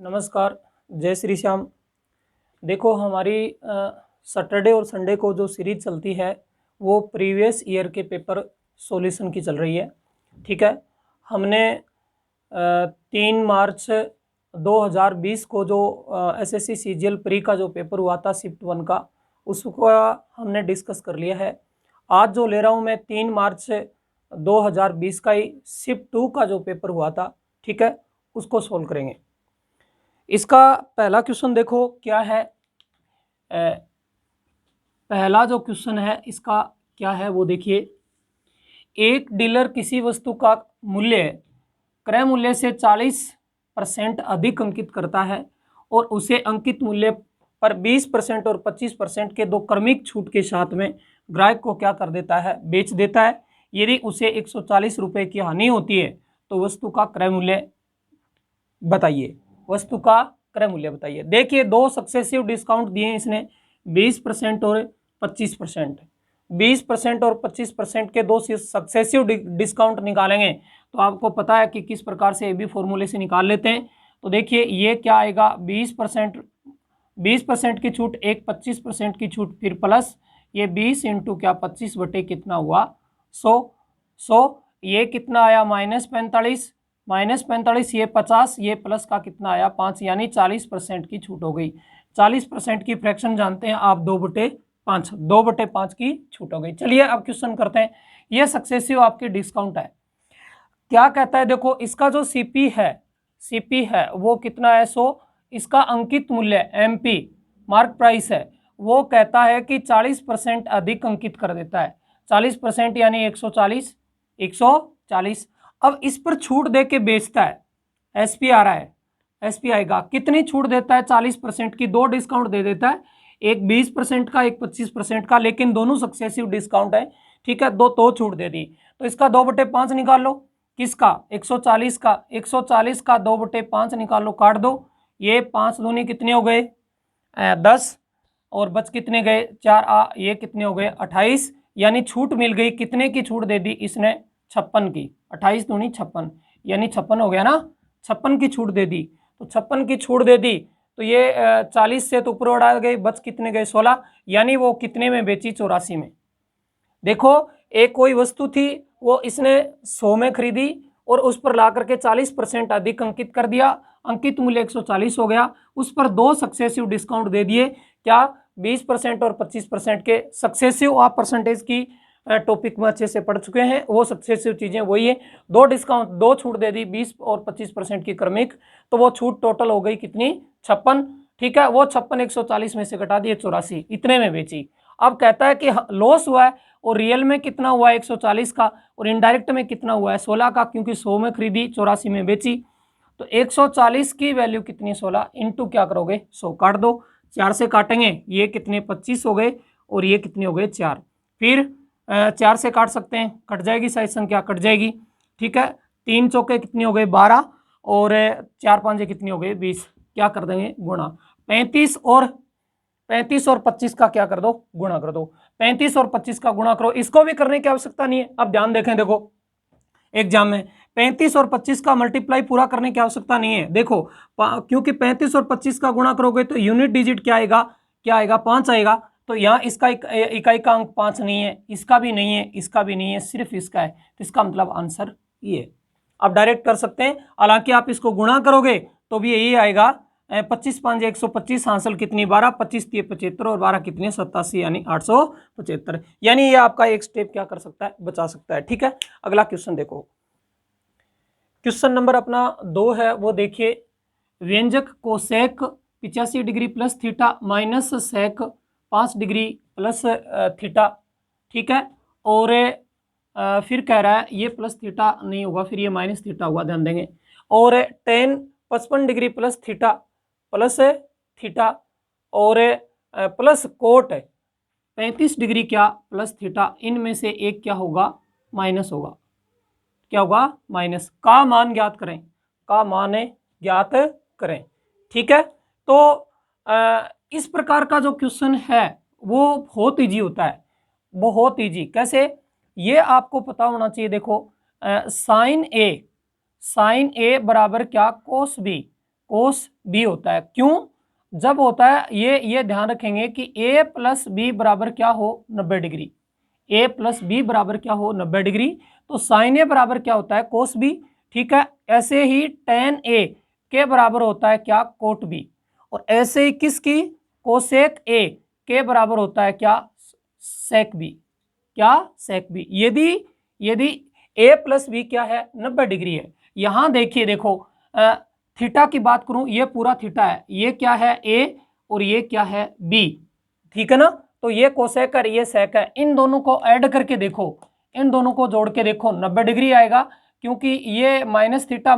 नमस्कार, जय श्री श्याम। देखो हमारी सैटरडे और संडे को जो सीरीज चलती है वो प्रीवियस ईयर के पेपर सॉल्यूशन की चल रही है। ठीक है, हमने 3 मार्च 2020 को जो एसएससी सीजीएल प्री का जो पेपर हुआ था शिफ्ट 1 का, उसको हमने डिस्कस कर लिया है। आज जो ले रहा हूँ मैं 3 मार्च 2020 का ही शिफ्ट 2 का जो पेपर हुआ था, ठीक है, उसको सोल्व करेंगे। इसका पहला क्वेश्चन देखो क्या है। पहला जो क्वेश्चन है इसका क्या है वो देखिए। एक डीलर किसी वस्तु का मूल्य क्रय मूल्य से 40% अधिक अंकित करता है और उसे अंकित मूल्य पर 20% और 25% के दो क्रमिक छूट के साथ में ग्राहक को क्या कर देता है, बेच देता है। यदि उसे 140 रुपये की हानि होती है तो वस्तु का क्रय मूल्य बताइए। वस्तु का क्रय मूल्य बताइए। देखिए दो सक्सेसिव डिस्काउंट दिए हैं इसने, 20% और 25%। 20% और 25% के दो सक्सेसिव डिस्काउंट निकालेंगे तो आपको पता है कि किस प्रकार से ये भी फॉर्मूले से निकाल लेते हैं। तो देखिए ये क्या आएगा, 20% की छूट, एक 25% की छूट, फिर प्लस ये 20 इंटू क्या 25 बटे कितना हुआ 100। ये कितना आया -45 ये 50, ये प्लस का कितना आया 5, यानी 40% की छूट हो गई। 40% की फ्रैक्शन जानते हैं आप 2/5, 2/5 की छूट हो गई। चलिए अब क्वेश्चन करते हैं। ये सक्सेसिव आपकी डिस्काउंट है। क्या कहता है देखो, इसका जो सीपी है वो कितना है 100, इसका अंकित मूल्य एमपी मार्क प्राइस है वो कहता है कि 40% अधिक अंकित कर देता है। 40% यानी 140। अब इस पर छूट दे के बेचता है, एसपी आ रहा है, एसपी आएगा। कितनी छूट देता है, 40% की। दो डिस्काउंट दे देता है, एक 20% का, एक 25% का, लेकिन दोनों सक्सेसिव डिस्काउंट है। ठीक है, दो छूट दे दी तो इसका 2/5 निकाल लो। किसका, 140 का। 140 का 2/5 निकाल लो, काट दो। ये 5 दूनी कितने हो गए 10 और बच कितने गए 4, ये कितने हो गए 28। यानी छूट मिल गई, कितने की छूट दे दी इसने 56 की। 28 दूनी 56 यानी 56 हो गया ना, 56 की छूट दे दी। तो 56 की छूट दे दी तो ये 40 से तो ऊपर उड़ा गए, बच कितने गए 16। यानी वो कितने में बेची, 84 में। देखो एक कोई वस्तु थी वो इसने 100 में खरीदी और उस पर ला करके 40% अधिक अंकित कर दिया, अंकित मूल्य 140 हो गया। उस पर दो सक्सेसिव डिस्काउंट दे दिए, क्या 20% और 25% के सक्सेसिव। आप परसेंटेज की टॉपिक में अच्छे से पढ़ चुके हैं, वो सक्सेसिव चीजें वही है। दो डिस्काउंट, दो छूट दे दी 20 और 25% की क्रमिक, तो वो छूट टोटल हो गई कितनी 56। ठीक है, वो 56 140 में से घटा दिए 84, इतने में बेची। अब कहता है कि लॉस हुआ है और रियल में कितना हुआ है 140 का, और इनडायरेक्ट में कितना हुआ है 16 का, क्योंकि 100 में खरीदी 84 में बेची। तो 140 की वैल्यू कितनी 16 इंटू क्या करोगे 100, काट दो। 4 से काटेंगे, ये कितने 25 हो गए और ये कितने हो गए 4। फिर 4 से काट सकते हैं, कट जाएगी साइज संख्या, कट जाएगी। ठीक है, 3 चौके कितने हो गए 12 और 4 5 कितने हो गए 20। क्या कर देंगे गुणा, 35 और 25 का क्या कर दो गुणा कर दो। 35 और 25 का गुणा करो, इसको भी करने की आवश्यकता नहीं है। अब ध्यान देखें, देखो एग्जाम में 35 और 25 का मल्टीप्लाई पूरा करने की आवश्यकता नहीं है। देखो क्योंकि 35 और 25 का गुणा करोगे तो यूनिट डिजिट क्या आएगा, 5 आएगा। तो यहाँ इसका इकाई का अंक 5 नहीं है, इसका भी नहीं है, इसका भी नहीं है, सिर्फ इसका है। तो इसका मतलब आंसर ये। आप डायरेक्ट कर सकते हैं, हालांकि आप इसको गुणा करोगे तो भी यही आएगा। 25 5 125 हासिल कितनी 12, 25 3 75 और 12 कितने 87, यानी 875। यानी ये आपका एक स्टेप क्या कर सकता है, बचा सकता है। ठीक है, अगला क्वेश्चन देखो। क्वेश्चन नंबर अपना 2 है वो देखिए। व्यंजक को sec 85 degree plus theta minus sec 5 degree plus theta. ठीक है, और फिर कह रहा है ये प्लस थीटा नहीं होगा, फिर ये माइनस थीटा होगा, ध्यान देंगे। और ten 55 degree plus theta plus theta और प्लस कोट 35 डिग्री क्या प्लस थीटा, इनमें से एक क्या होगा माइनस होगा। क्या होगा माइनस। का मान ज्ञात करें, का मान ज्ञात करें। ठीक है, तो इस प्रकार का जो क्वेश्चन है वो बहुत इजी होता है, बहुत इजी। कैसे, ये आपको पता होना चाहिए। देखो साइन ए बराबर क्या कोस बी, कोस बी होता है। क्यों? जब होता है ये ध्यान रखेंगे कि a प्लस बी बराबर क्या हो 90 डिग्री, a प्लस बी बराबर क्या हो 90 डिग्री, तो साइन ए बराबर क्या होता है कोस बी। ठीक है, ऐसे ही टेन ए के बराबर होता है क्या कोट बी, और ऐसे ही किसकी कोसेक ए के बराबर होता है क्या सेक बी, क्या सेक बी। यदि a प्लस बी क्या है 90 डिग्री है। यहां देखिए, देखो थीटा की बात करूं, ये पूरा थीटा है, ये क्या है a और ये क्या है b, ठीक है ना। तो ये कोसेक है, ये सेक है, इन दोनों को ऐड करके देखो, इन दोनों को जोड़ के देखो 90 डिग्री आएगा, क्योंकि ये minus theta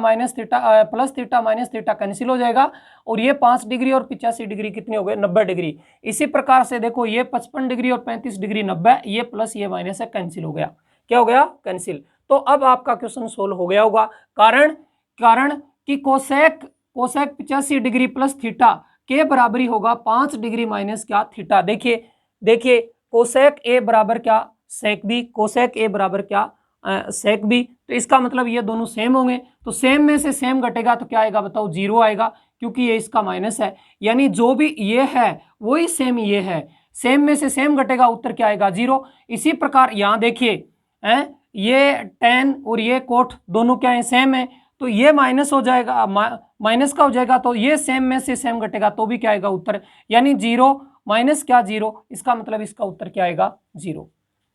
plus theta minus theta cancel हो जाएगा, और ये 5 डिग्री और 85 डिग्री कितनी हो गए 90 डिग्री। इसी प्रकार से देखो ये 55 डिग्री और 35 डिग्री 90, ये प्लस ये माइनस है, कैंसिल हो गया। क्या हो गया? कैंसिल। तो अब आपका क्वेश्चन सोल्व हो गया होगा। कारण कि कोसेक 85 डिग्री प्लस थीटा के बराबरी होगा 5 डिग्री माइनस क्या थीटा। देखिए कोसेक ए बराबर क्या सेक बी, कोसेक ए बराबर क्या सेक बी। तो इसका मतलब ये दोनों सेम होंगे, तो सेम में से सेम घटेगा तो क्या आएगा बताओ? 0 आएगा, क्योंकि ये इसका माइनस है। यानी जो भी ये है वही सेम ये है, सेम में से सेम घटेगा, उत्तर क्या आएगा? 0। इसी प्रकार यहाँ देखिए ये टेन और ये कोट दोनों क्या है? सेम है, तो ये माइनस हो जाएगा, माइनस का हो जाएगा, तो ये सेम में से सेम घटेगा तो भी क्या आएगा उत्तर? यानी 0 माइनस क्या 0, इसका मतलब इसका उत्तर क्या आएगा? 0।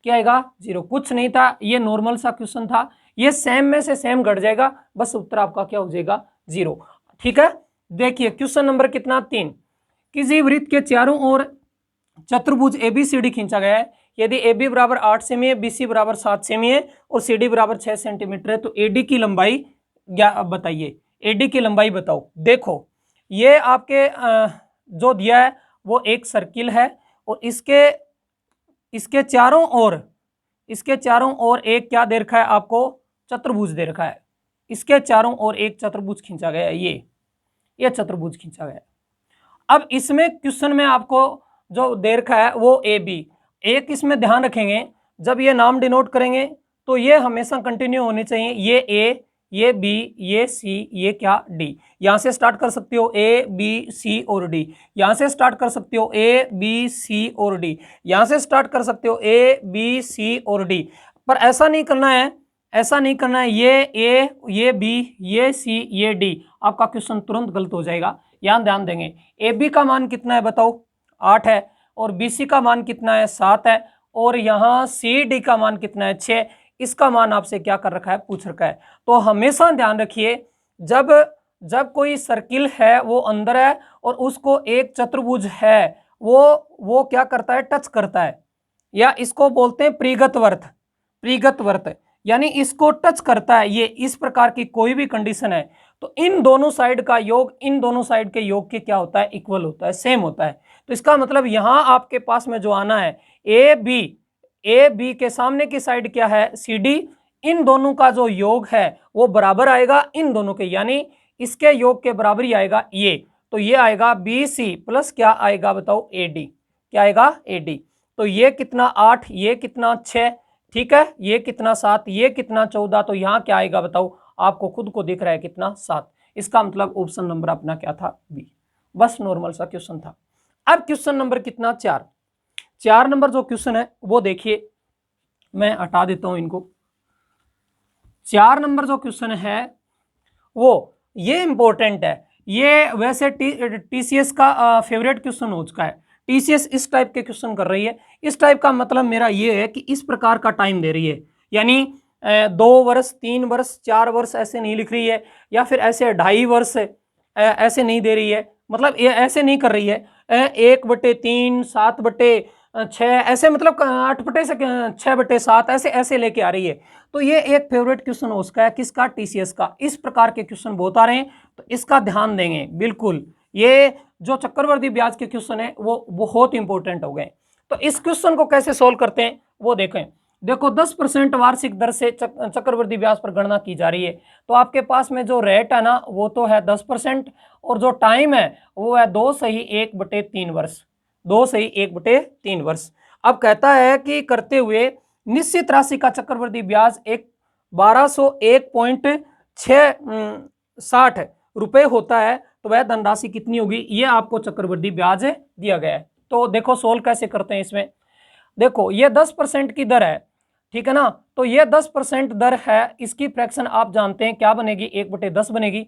क्या आएगा? 0। कुछ नहीं था, ये नॉर्मल सा क्वेश्चन था, ये सेम में से सेम घट जाएगा, बस उत्तर आपका क्या हो जाएगा? 0। ठीक है, देखिए क्वेश्चन नंबर कितना 3। किसी वृत्त के चारों ओर चतुर्भुज ABCD खींचा गया है। यदि AB बराबर 8 सेमी है, BC बराबर 7 सेमी है और CD बराबर 6 सेंटीमीटर है, तो AD की लंबाई बताइए, AD की लंबाई बताओ। देखो ये आपके जो दिया है वो एक सर्किल है, और इसके चारों ओर एक क्या दे रखा है आपको? चतुर्भुज दे रखा है। इसके चारों ओर एक चतुर्भुज खींचा गया है, ये चतुर्भुज खींचा गया है। अब इसमें क्वेश्चन में आपको जो दे रखा है वो AB, एक इसमें ध्यान रखेंगे, जब ये नाम डिनोट करेंगे तो ये हमेशा कंटिन्यू होनी चाहिए। ये A, ये B, ये C, ये क्या D। यहां से स्टार्ट कर सकते हो A, B, C और D, यहां से स्टार्ट कर सकते हो A, B, C और D, यहां से स्टार्ट कर सकते हो A, B, C और D। पर ऐसा नहीं करना है, ये A, ये B, ये C, ये D, आपका क्वेश्चन तुरंत गलत हो जाएगा। यहां ध्यान देंगे, AB का मान कितना है बताओ? 8 है, और BC का मान कितना है? 7 है, और यहाँ CD का मान कितना है? 6। इसका मान आपसे क्या कर रखा है? पूछ रखा है। तो हमेशा ध्यान रखिए, जब कोई सर्किल है वो अंदर है और उसको एक चतुर्भुज है वो क्या करता है? टच करता है, या इसको बोलते हैं प्रीगत वर्त, यानी इसको टच करता है। ये इस प्रकार की कोई भी कंडीशन है तो इन दोनों साइड का योग इन दोनों साइड के योग के क्या होता है? इक्वल होता है, सेम होता है। तो इसका मतलब यहां आपके पास में जो आना है ए बी के सामने की साइड क्या है? CD, इन दोनों का जो योग है वो बराबर आएगा इन दोनों के, यानी इसके योग के बराबर ही आएगा ये। तो ये आएगा BC प्लस क्या आएगा बताओ? AD। क्या आएगा? AD। तो ये कितना 8, ये कितना 6, ठीक है, ये कितना 7, ये कितना 14, तो यहाँ क्या आएगा बताओ? आपको खुद को दिख रहा है कितना? 7। इसका मतलब ऑप्शन नंबर अपना क्या था? B। बस नॉर्मल सा क्वेश्चन था। अब क्वेश्चन नंबर कितना? 4 नंबर जो क्वेश्चन है वो देखिए, मैं हटा देता हूं इनको। 4 नंबर जो क्वेश्चन है वो ये इंपॉर्टेंट है, ये वैसे TCS का फेवरेट क्वेश्चन हो चुका है। TCS इस टाइप के क्वेश्चन कर रही है। इस टाइप का मतलब मेरा ये है कि इस प्रकार का टाइम दे रही है, यानी 2 वर्ष 3 वर्ष 4 वर्ष ऐसे नहीं लिख रही है, या फिर ऐसे 2.5 वर्ष ऐसे नहीं दे रही है, मतलब ये ऐसे नहीं कर रही है 1/3 7/6 ऐसे, मतलब 8/6/7 ऐसे लेके आ रही है। तो ये एक फेवरेट क्वेश्चन उसका है, किसका? TCS का। इस प्रकार के क्वेश्चन बहुत आ रहे हैं, तो इसका ध्यान देंगे बिल्कुल। ये जो चक्रवर्ती ब्याज के क्वेश्चन है वो बहुत इंपॉर्टेंट हो गए। तो इस क्वेश्चन को कैसे सोल्व करते हैं वो देखें। देखो 10% वार्षिक दर से चक्रवर्ती ब्याज पर गणना की जा रही है, तो आपके पास में जो रेट है ना वो तो है 10%, और जो टाइम है वो है 2/1/3 वर्ष, 2/1/3 वर्ष। अब कहता है कि करते हुए निश्चित राशि का चक्रवर्ती ब्याज 1201.660 रुपए होता है, तो वह धनराशि कितनी होगी, ये आपको चक्रवृद्धि ब्याज दिया गया है। तो देखो सोल्व कैसे करते हैं इसमें। देखो ये 10% की दर है, ठीक है ना, तो ये 10% दर है, इसकी फ्रैक्शन आप जानते हैं क्या बनेगी, 1/10 बनेगी।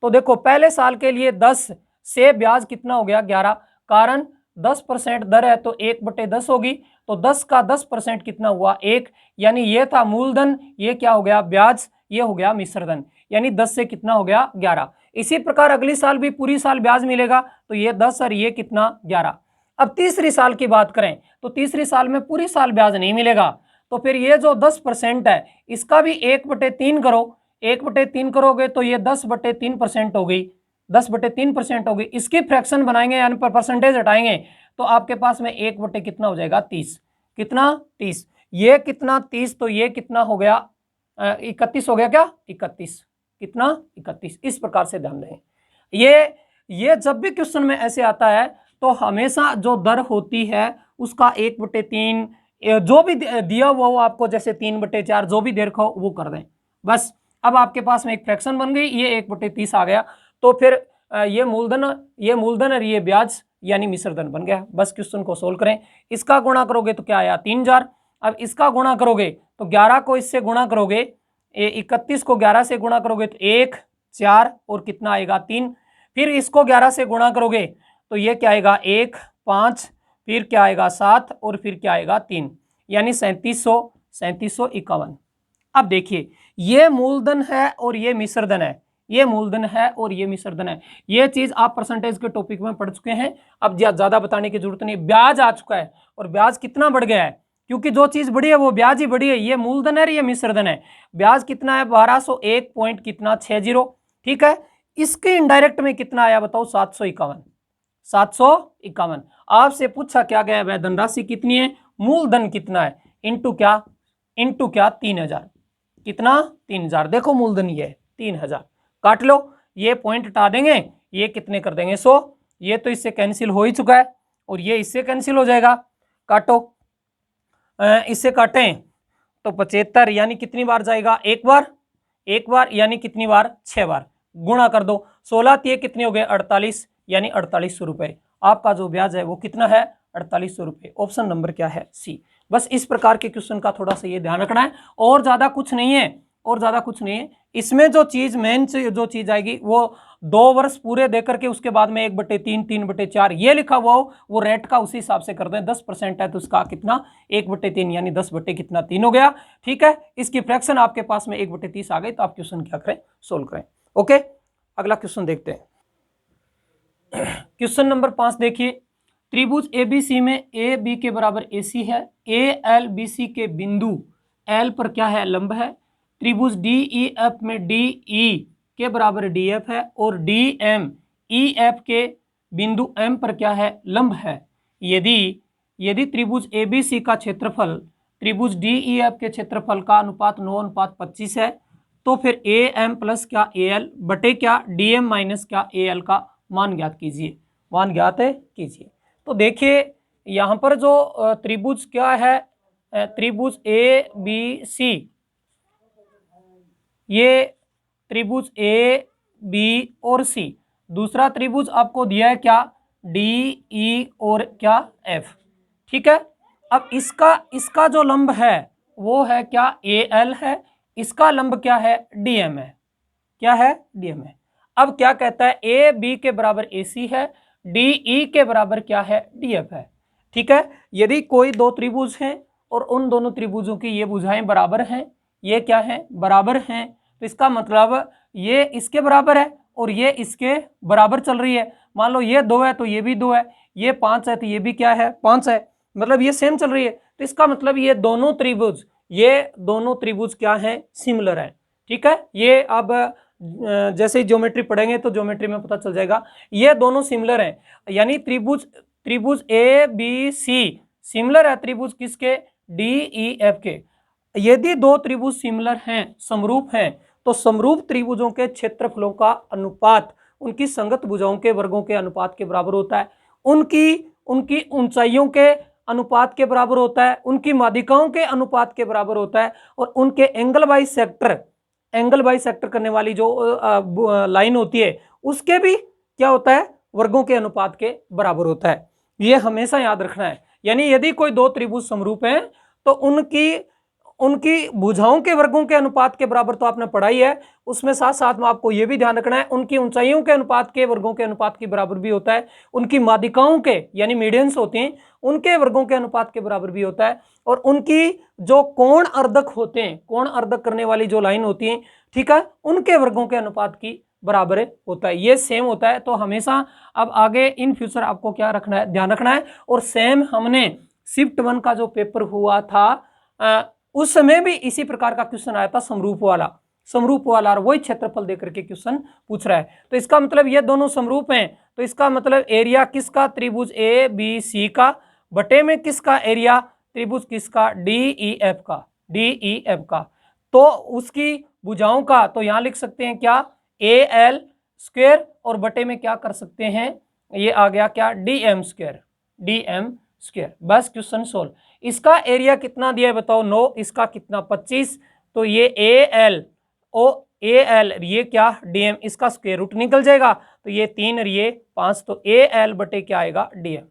तो देखो पहले साल के लिए 10 से ब्याज कितना हो गया 11, कारण 10% दर है तो 1/10 होगी, तो 10 का 10% कितना हुआ 1, यानी ये था मूलधन, ये क्या हो गया ब्याज, ये हो गया मिश्रधन, यानी 10 से कितना हो गया 11। इसी प्रकार अगली साल भी पूरी साल ब्याज मिलेगा, तो ये 10 और ये कितना 11। अब तीसरी साल की बात करें तो तीसरी साल में पूरी साल ब्याज नहीं मिलेगा, तो फिर ये जो 10% है इसका भी 1/3 करो, 1/3 करोगे तो ये 10/3% हो गई, 10/3% हो गई। इसकी फ्रैक्शन बनाएंगे यानी पर परसेंटेज हटाएंगे तो आपके पास में 1 कितना हो जाएगा 30, कितना 30, ये कितना 30, तो ये कितना हो गया 31 हो गया, क्या 31, कितना 31। इस प्रकार से ध्यान दें, ये जब भी क्वेश्चन में ऐसे आता है तो हमेशा जो दर होती है उसका 1/3 जो भी दिया हुआ हो आपको, जैसे 3/4 जो भी दे रखा हो वो कर दें बस। अब आपके पास में एक फ्रैक्शन बन गई, ये 1/30 आ गया, तो फिर ये मूलधन और ये ब्याज यानी मिश्रधन बन गया। बस क्वेश्चन को सोल्व करें, इसका गुणा करोगे तो क्या आया 3000, अब इसका गुणा करोगे तो 11 को इससे गुणा करोगे, 31 को 11 से गुणा करोगे तो 1 4 और कितना आएगा 3, फिर इसको 11 से गुणा करोगे तो ये क्या आएगा 1 5, फिर क्या आएगा 7 और फिर क्या आएगा 3, यानी 3751। अब देखिए ये मूलधन है और ये मिश्रधन है, ये मूलधन है और ये मिश्रधन है, ये चीज आप परसेंटेज के टॉपिक में पढ़ चुके हैं, अब ज्यादा बताने की जरूरत नहीं। ब्याज आ चुका है और ब्याज कितना बढ़ गया है, क्योंकि जो चीज बढ़ी है वो ब्याज ही बढ़ी है, ये मूलधन है ये मिश्रधन है। ब्याज कितना है 1201 पॉइंट कितना 60, ठीक है। इसके इनडायरेक्ट में कितना आया बताओ 751। आपसे पूछा क्या गया वह धनराशि कितनी है, मूलधन कितना है, इंटू क्या 3000, कितना 3000, देखो मूलधन ये है 3000, काट लो, ये पॉइंट हटा देंगे, ये कितने कर देंगे 100, ये तो इससे कैंसिल हो ही चुका है और ये इससे कैंसिल हो जाएगा, काटो, इससे काटें तो 75, यानी कितनी बार जाएगा एक बार, यानी कितनी बार 6 बार, गुणा कर दो 16 ये कितने हो गए 48, यानी 4800 रुपए। आपका जो ब्याज है वो कितना है 4800 रुपए। ऑप्शन नंबर क्या है सी। बस इस प्रकार के क्वेश्चन का थोड़ा सा ये ध्यान रखना है, और ज्यादा कुछ नहीं है, इसमें जो चीज मेन जो चीज आएगी वो 2 वर्ष पूरे देकर के उसके बाद में 1/3 3/4 ये लिखा हुआ हो वो रेट का उसी हिसाब से कर दें। 10% है तो उसका कितना 1/3 यानी 10/3 हो गया, ठीक है। इसकी फ्रैक्शन आपके पास में 1/30 आ गई, तो आप क्वेश्चन क्या करें सोल्व करें। ओके, अगला क्वेश्चन देखते हैं। क्वेश्चन नंबर 5 देखिए, त्रिभुज एबीसी में ए बी के बराबर एसी है, ए एल बी सी के बिंदु एल पर क्या है लंब है, त्रिभुज डी ई एफ में डी ई के बराबर डी एफ है और डी एम ई एफ के बिंदु एम पर क्या है लंब है। यदि त्रिभुज एबीसी का क्षेत्रफल त्रिभुज डी ई एफ के क्षेत्रफल का अनुपात 9:25 है, तो फिर ए एम प्लस क्या ए एल बटे क्या डी एम माइनस क्या ए एल का मान ज्ञात कीजिए, मान ज्ञात कीजिए। तो देखिए यहाँ पर जो त्रिभुज क्या है, त्रिभुज ए बी सी, ये त्रिभुज ए बी और सी, दूसरा त्रिभुज आपको दिया है क्या डी ई और क्या एफ, ठीक है। अब इसका जो लंब है वो है क्या ए एल है, इसका लंब क्या है डी एम है, क्या है डी एम है। अब क्या कहता है ए बी के बराबर ए सी है, डी ई के बराबर क्या है डी एफ है, ठीक है। यदि कोई दो त्रिभुज हैं और उन दोनों त्रिभुजों की ये भुजाएं बराबर हैं, ये क्या है बराबर हैं, तो इसका मतलब ये इसके बराबर है और ये इसके बराबर चल रही है। मान लो ये 2 है तो ये भी 2 है, ये 5 है तो ये भी क्या है 5 है, मतलब ये सेम चल रही है, तो इसका मतलब ये दोनों त्रिभुज क्या है सिमिलर है, ठीक है। ये अब जैसे ही ज्योमेट्री पढ़ेंगे तो ज्योमेट्री में पता चल जाएगा, ये दोनों सिमिलर हैं, यानी त्रिभुज ए बी सी सिमिलर है त्रिभुज किसके डी ई एफ के। यदि दो त्रिभुज सिमिलर हैं समरूप हैं तो समरूप त्रिभुजों के क्षेत्रफलों का अनुपात उनकी संगत भुजाओं के वर्गों के अनुपात के बराबर होता है, उनकी ऊंचाइयों के अनुपात के बराबर होता है, उनकी माध्यिकाओं के अनुपात के बराबर होता है, और उनके एंगल बाई सेक्टर करने वाली जो लाइन होती है उसके भी क्या होता है, वर्गों के अनुपात के बराबर होता है। ये हमेशा याद रखना है। यानी यदि कोई दो त्रिभुज समरूप हैं तो उनकी भुजाओं के वर्गों के अनुपात के बराबर तो आपने पढ़ा ही है, उसमें साथ साथ में आपको यह भी ध्यान रखना है उनकी ऊंचाइयों के अनुपात के वर्गों के अनुपात के बराबर भी होता है, उनकी माध्यिकाओं के यानी मीडियंस होते हैं उनके वर्गों के अनुपात के बराबर भी होता है, और उनकी जो कोण अर्धक होते हैं, कोण अर्धक करने वाली जो लाइन होती है, ठीक है, उनके वर्गों के अनुपात की बराबर होता है। ये सेम होता है। तो हमेशा अब आगे इन फ्यूचर आपको क्या रखना है, ध्यान रखना है। और सेम हमने शिफ्ट 1 का जो पेपर हुआ था उस समय भी इसी प्रकार का क्वेश्चन आया था, समरूप वाला, और वही क्षेत्रफल देकर के क्वेश्चन पूछ रहा है। तो इसका मतलब ये दोनों समरूप हैं, तो इसका मतलब एरिया किसका, त्रिभुज ए बी सी का, बटे में किसका एरिया, त्रिभुज किसका, डी ई एफ का, तो उसकी भुजाओं का तो यहां लिख सकते हैं क्या, ए एल स्क्वायर, और बटे में क्या कर सकते हैं, ये आ गया क्या, डी एम स्क्वायर। बस क्वेश्चन सोल्व। इसका एरिया कितना दिया है बताओ, 9, इसका कितना 25, तो ये ए एल ये क्या डीएम, इसका स्क्वायर रूट निकल जाएगा, तो ये 3 और ये 5, तो ए एल बटे क्या आएगा, डीएम,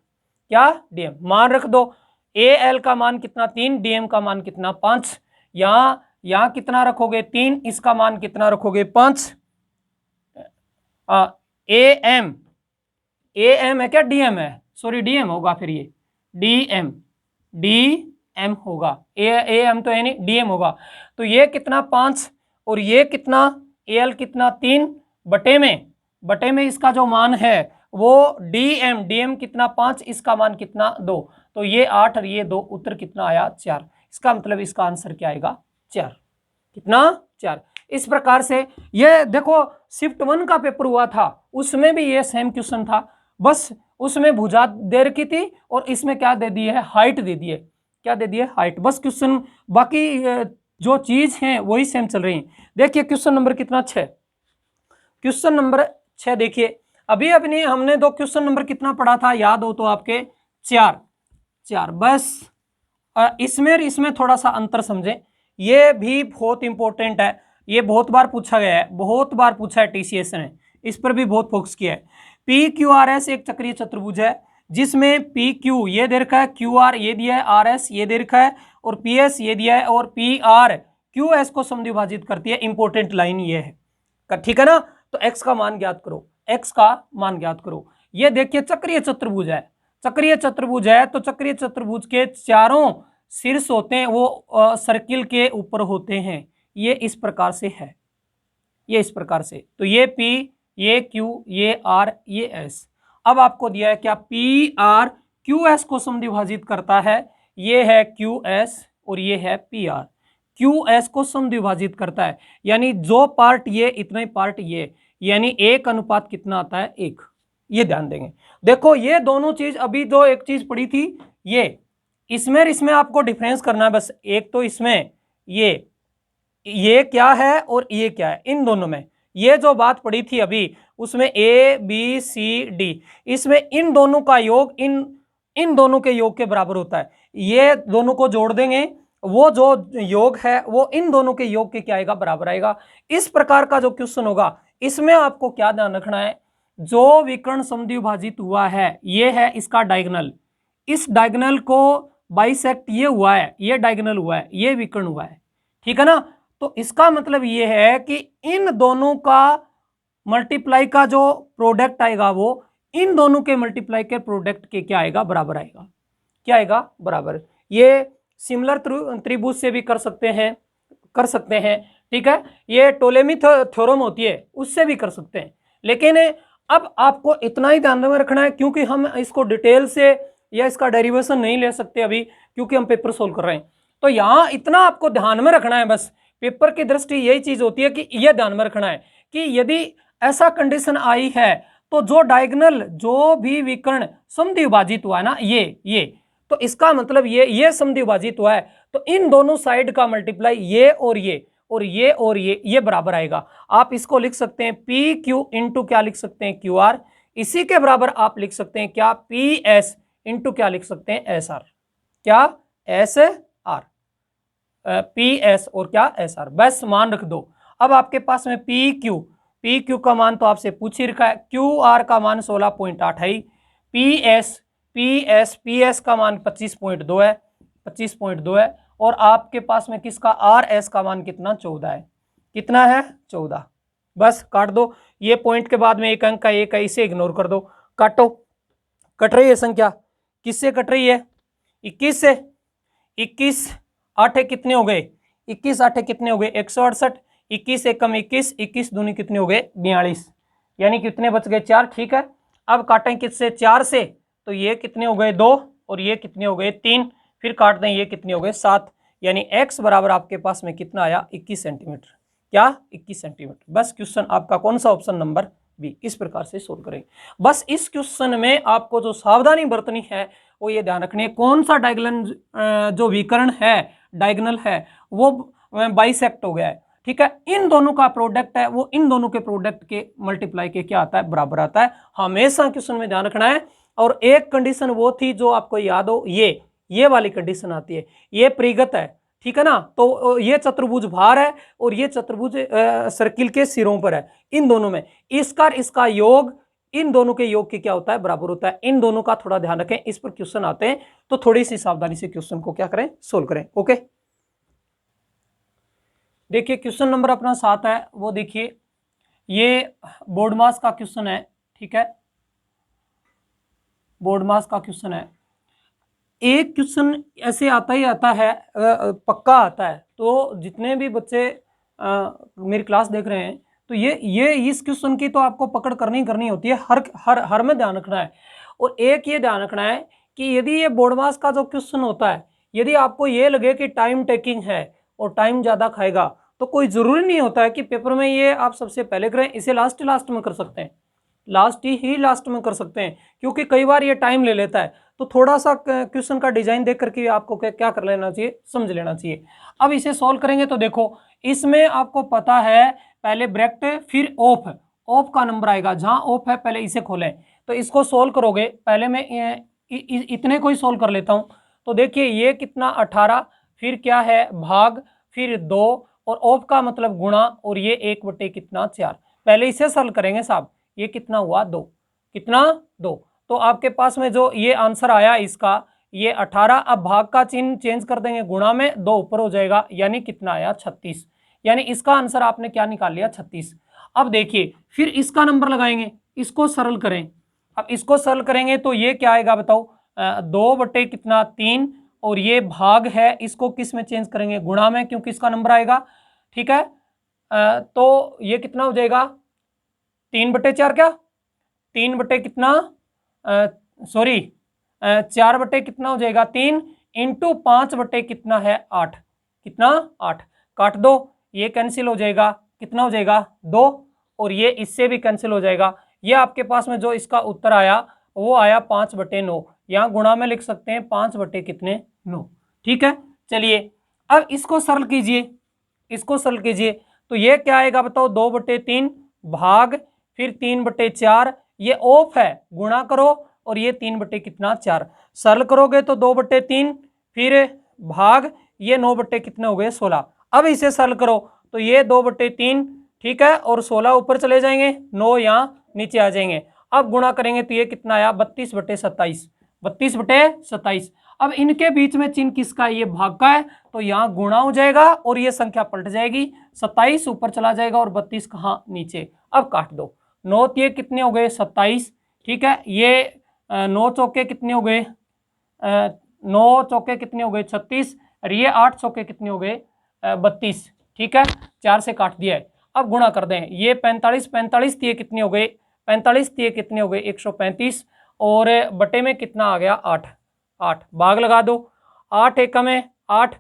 क्या डीएम मान रख दो। ए एल का मान कितना 3, डीएम का मान कितना 5, यहां कितना रखोगे 3, इसका मान कितना रखोगे 5, ए एम है क्या, डीएम है, सॉरी डीएम होगा, फिर ये डीएम होगा, ए एम तो है नहीं, डीएम होगा। तो ये कितना 5 और ये कितना, एल कितना 3, बटे में इसका जो मान है वो डीएम कितना 5, इसका मान कितना 2, तो ये 8 और ये 2, उत्तर कितना आया 4। इसका मतलब इसका आंसर क्या आएगा 4, कितना 4। इस प्रकार से ये देखो शिफ्ट 1 का पेपर हुआ था, उसमें भी ये सेम क्वेश्चन था, बस उसमें भुजा दे रखी थी और इसमें क्या दे दी है, हाइट दे दी है, क्या दे दी है, हाइट। बस क्वेश्चन बाकी जो चीज है वही सेम चल रही है। देखिए क्वेश्चन नंबर कितना 6, क्वेश्चन नंबर 6 देखिए, अभी हमने दो क्वेश्चन नंबर कितना पढ़ा था, याद हो तो आपके 4। बस इसमें थोड़ा सा अंतर समझें, ये भी बहुत इंपॉर्टेंट है, ये बहुत बार पूछा गया है, बहुत बार पूछा है टीसीएस ने, इस पर भी बहुत फोकस किया है। पी क्यू आर एस एक चक्रीय चतुर्भुज है जिसमें पी क्यू ये दे रखा है, क्यू आर ये दिया है, आर एस ये दे रखा है, और पी एस ये दिया है, और पी आर क्यू एस को समद्विभाजित करती है। इंपॉर्टेंट लाइन ये है, ठीक है ना। तो एक्स का मान ज्ञात करो, ये देखिए चक्रीय चतुर्भुज है, तो चक्रीय चतुर्भुज के चारों शीर्ष होते हैं वो सर्किल के ऊपर होते हैं, ये इस प्रकार से है, तो ये P, ये Q, ये R, ये S। अब आपको दिया है क्या, P R Q S को समद्विभाजित करता है, ये है Q S और ये है P R, Q S को समद्विभाजित करता है, यानी जो पार्ट ये इतना ही पार्ट ये, यानी 1 अनुपात कितना आता है 1, ये ध्यान देंगे। देखो ये दोनों चीज, अभी जो एक चीज पड़ी थी ये, इसमें आपको डिफरेंस करना है बस, एक तो इसमें ये क्या है और ये क्या है, इन दोनों में ये जो बात पड़ी थी अभी उसमें ए बी सी डी, इसमें इन दोनों का योग इन दोनों के योग के बराबर होता है, ये दोनों को जोड़ देंगे, वो जो योग है वो इन दोनों के योग के क्या आएगा, बराबर आएगा। इस प्रकार का जो क्वेश्चन होगा इसमें आपको क्या ध्यान रखना है, जो विकर्ण समद्विभाजित हुआ है ये है इसका डायगोनल, इस डायगोनल को बाइसेक्ट ये हुआ है, ये डायगोनल हुआ है, ये विकर्ण हुआ है, ठीक है ना। तो इसका मतलब ये है कि इन दोनों का मल्टीप्लाई का जो प्रोडक्ट आएगा वो इन दोनों के मल्टीप्लाई के प्रोडक्ट के क्या आएगा, बराबर आएगा, क्या आएगा, बराबर। ये सिमिलर त्रिभुज से भी कर सकते हैं, ठीक है, ये टोलेमी थ्योरम होती है उससे भी कर सकते हैं, लेकिन अब आपको इतना ही ध्यान में रखना है क्योंकि हम इसको डिटेल से या इसका डेरिवेशन नहीं ले सकते अभी क्योंकि हम पेपर सोल्व कर रहे हैं। तो यहाँ इतना आपको ध्यान में रखना है, बस पेपर की दृष्टि यही चीज होती है कि यह ध्यान में रखना है कि यदि ऐसा कंडीशन आई है तो जो डायगोनल जो भी विकर्ण समद्विभाजित हुआ है ना, ये तो इसका मतलब ये समद्विभाजित हुआ है तो इन दोनों साइड का मल्टीप्लाई ये और ये बराबर आएगा। आप इसको लिख सकते हैं पी क्यू इंटू क्या लिख सकते हैं, क्यू आर, इसी के बराबर आप लिख सकते हैं क्या, पी एस इंटू क्या लिख सकते हैं, एस आर, क्या एस आर, पी एस और क्या एस आर, बस मान रख दो। अब आपके पास में पी क्यू, पी क्यू का मान तो आपसे पूछ ही रखा है, क्यू आर का मान 16.8 है, पी एस का मान 25.2 है, 25.2 है, और आपके पास में किसका आर एस का मान कितना 14 है, कितना है 14। बस काट दो, ये पॉइंट के बाद में एक अंक का एक है, इसे इग्नोर कर दो, काटो। कट रही है संख्या, किससे कट रही है 21 से, 21 8 कितने हो गए 21 8 कितने हो गए 168, 21 एकम 21, 21 दूनी कितने हो गए 42, यानी कितने बच गए 4। ठीक है, अब काटें किससे 4 से, तो ये कितने हो गए 2 और ये कितने हो गए 3, फिर काट दें ये कितने हो गए 7, यानी x बराबर आपके पास में कितना आया 21 सेंटीमीटर, क्या 21 सेंटीमीटर। बस क्वेश्चन आपका कौन सा ऑप्शन नंबर बी, इस प्रकार से सोल्व करेंगे। बस इस क्वेश्चन में आपको जो सावधानी बरतनी है वो ये ध्यान रखनी है, कौन सा डायगोनल जो विकर्ण है डायगोनल है वो बाइसेक्ट हो गया है। ठीक है, इन दोनों का प्रोडक्ट है वो इन दोनों के प्रोडक्ट के मल्टीप्लाई के क्या आता है बराबर आता है, हमेशा क्वेश्चन में ध्यान रखना है। और एक कंडीशन वो थी जो आपको याद हो, ये वाली कंडीशन आती है, ये परिगत है, ठीक है ना, तो ये चतुर्भुज भार है और ये चतुर्भुज सर्किल के सिरों पर है, इन दोनों में इसका योग इन दोनों के योग के क्या होता है बराबर होता है। इन दोनों का थोड़ा ध्यान रखें, इस पर क्वेश्चन आते हैं तो थोड़ी सी सावधानी से क्वेश्चन को क्या करें सोल्व करें। ओके, देखिए क्वेश्चन नंबर अपना 7 है, वो देखिए ये बोर्ड मास का क्वेश्चन है। ठीक है, बोर्ड मास का क्वेश्चन है, एक क्वेश्चन ऐसे आता ही आता है, पक्का आता है, तो जितने भी बच्चे मेरी क्लास देख रहे हैं तो ये इस क्वेश्चन की तो आपको पकड़ करनी होती है, हर में ध्यान रखना है। और एक ये ध्यान रखना है कि यदि ये बोर्ड मास का जो क्वेश्चन होता है, यदि आपको ये लगे कि टाइम टेकिंग है और टाइम ज़्यादा खाएगा, तो कोई ज़रूरी नहीं होता है कि पेपर में ये आप सबसे पहले करें, इसे लास्ट में कर सकते हैं, लास्ट में कर सकते हैं, क्योंकि कई बार ये टाइम ले लेता है। तो थोड़ा सा क्वेश्चन का डिजाइन देख करके आपको क्या कर लेना चाहिए, समझ लेना चाहिए। अब इसे सॉल्व करेंगे तो देखो इसमें आपको पता है पहले ब्रैकेट फिर ऑफ का नंबर आएगा, जहां ऑफ है पहले इसे खोलें, तो इसको सोल्व करोगे। पहले मैं इतने को ही सोल्व कर लेता हूं, तो देखिए ये कितना 18, फिर क्या है भाग, फिर 2 और ऑफ का मतलब गुणा, और ये 1 कितना 4। पहले इसे सॉल्व करेंगे साहब, ये कितना हुआ 2, कितना 2, तो आपके पास में जो ये आंसर आया इसका ये 18। अब भाग का चिन्ह चेंज कर देंगे, गुणा में 2 ऊपर हो जाएगा, यानी कितना आया 36, यानी इसका आंसर आपने क्या निकाल लिया 36। अब देखिए फिर इसका नंबर लगाएंगे, इसको सरल करें। अब इसको सरल करेंगे तो ये क्या आएगा बताओ, 2 कितना 3, और ये भाग है इसको किस में चेंज करेंगे, गुणा में, क्योंकि इसका नंबर आएगा। ठीक है, तो ये कितना हो जाएगा 3/4, क्या 3 कितना सॉरी 4 कितना हो जाएगा 3 इंटू 5 कितना है 8, कितना 8, काट दो, ये कैंसिल हो जाएगा, कितना हो जाएगा 2, और ये इससे भी कैंसिल हो जाएगा। ये आपके पास में जो इसका उत्तर आया वो आया 5/9, यहाँ गुणा में लिख सकते हैं 5 कितने 9। ठीक है, चलिए अब इसको सरल कीजिए, इसको सरल कीजिए, तो ये क्या आएगा बताओ 2/3 भाग, फिर 3/4, ये ऑफ है गुणा करो, और ये 3 कितना 4, सरल करोगे तो 2/3 फिर भाग, ये 9 कितने हो गए 16। अब इसे सरल करो तो ये 2/3, ठीक है, और 16 ऊपर चले जाएंगे, 9 यहाँ नीचे आ जाएंगे। अब गुणा करेंगे तो ये कितना आया 32/27, 32/27। अब इनके बीच में चिन्ह किसका है, ये भाग का है, तो यहाँ गुणा हो जाएगा और ये संख्या पलट जाएगी, 27 ऊपर चला जाएगा और 32 कहाँ नीचे। अब काट दो, 9 ये कितने हो गए 27, ठीक है, ये 9 चौके कितने हो गए 9 चौके कितने हो गए 36, और ये 8 चौके कितने हो गए 32। ठीक है, 4 से काट दिया है। अब गुणा कर दें, ये 45 ये कितने हो गए 45 ये कितने हो गए 135, और बटे में कितना आ गया 8, भाग लगा दो, 8 एकम है 8,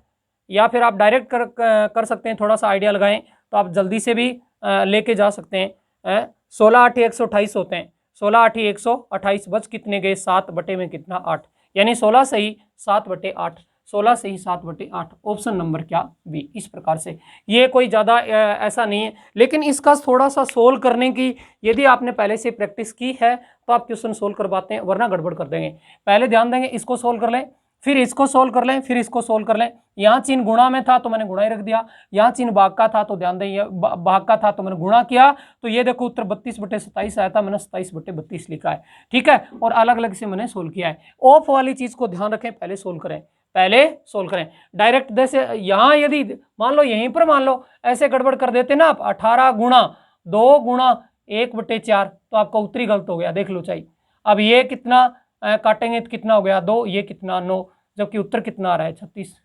या फिर आप डायरेक्ट कर सकते हैं, थोड़ा सा आइडिया लगाएं तो आप जल्दी से भी लेके जा सकते हैं। 16 8 128 होते हैं, 16 8 128, बच कितने गए 7 बटे में कितना 8, यानी 16 सही 7/8, 16 सही 7/8, ऑप्शन नंबर क्या बी। इस प्रकार से ये कोई ज़्यादा ऐसा नहीं है, लेकिन इसका थोड़ा सा सोल्व करने की यदि आपने पहले से प्रैक्टिस की है तो आप क्वेश्चन सोल्व कर पाते हैं, वरना गड़बड़ कर देंगे। पहले ध्यान देंगे, इसको सोल्व कर लें, फिर इसको सोल्व कर लें, फिर इसको सोल्व कर लें। यहाँ चिन्ह गुणा में था तो मैंने गुणा ही रख दिया, यहाँ चिन्ह भाग का था तो ध्यान दें ये भाग का था तो मैंने गुणा किया, तो ये देखो उत्तर 32/27 आया था, मैंने 27/32 लिखा है। ठीक है, और अलग अलग से मैंने सोल्व किया है। ऑफ वाली चीज को ध्यान रखें, पहले सोल्व करें, पहले सोल्व करें। डायरेक्ट जैसे यहाँ यदि मान लो यहीं पर मान लो ऐसे गड़बड़ कर देते ना आप, 18 गुणा 2 गुणा 1/4, तो आपका उत्तर ही गलत हो गया, देख लो चाहिए। अब ये कितना काटेंगे तो कितना हो गया 2, ये कितना 9, जबकि उत्तर कितना आ रहा है 36।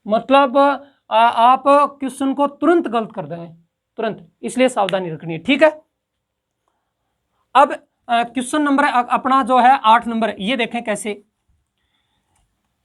मतलब आप क्वेश्चन को तुरंत गलत कर देंगे, तुरंत, इसलिए सावधानी रखनी है। ठीक है, अब क्वेश्चन नंबर अपना जो है 8 नंबर, ये देखें कैसे।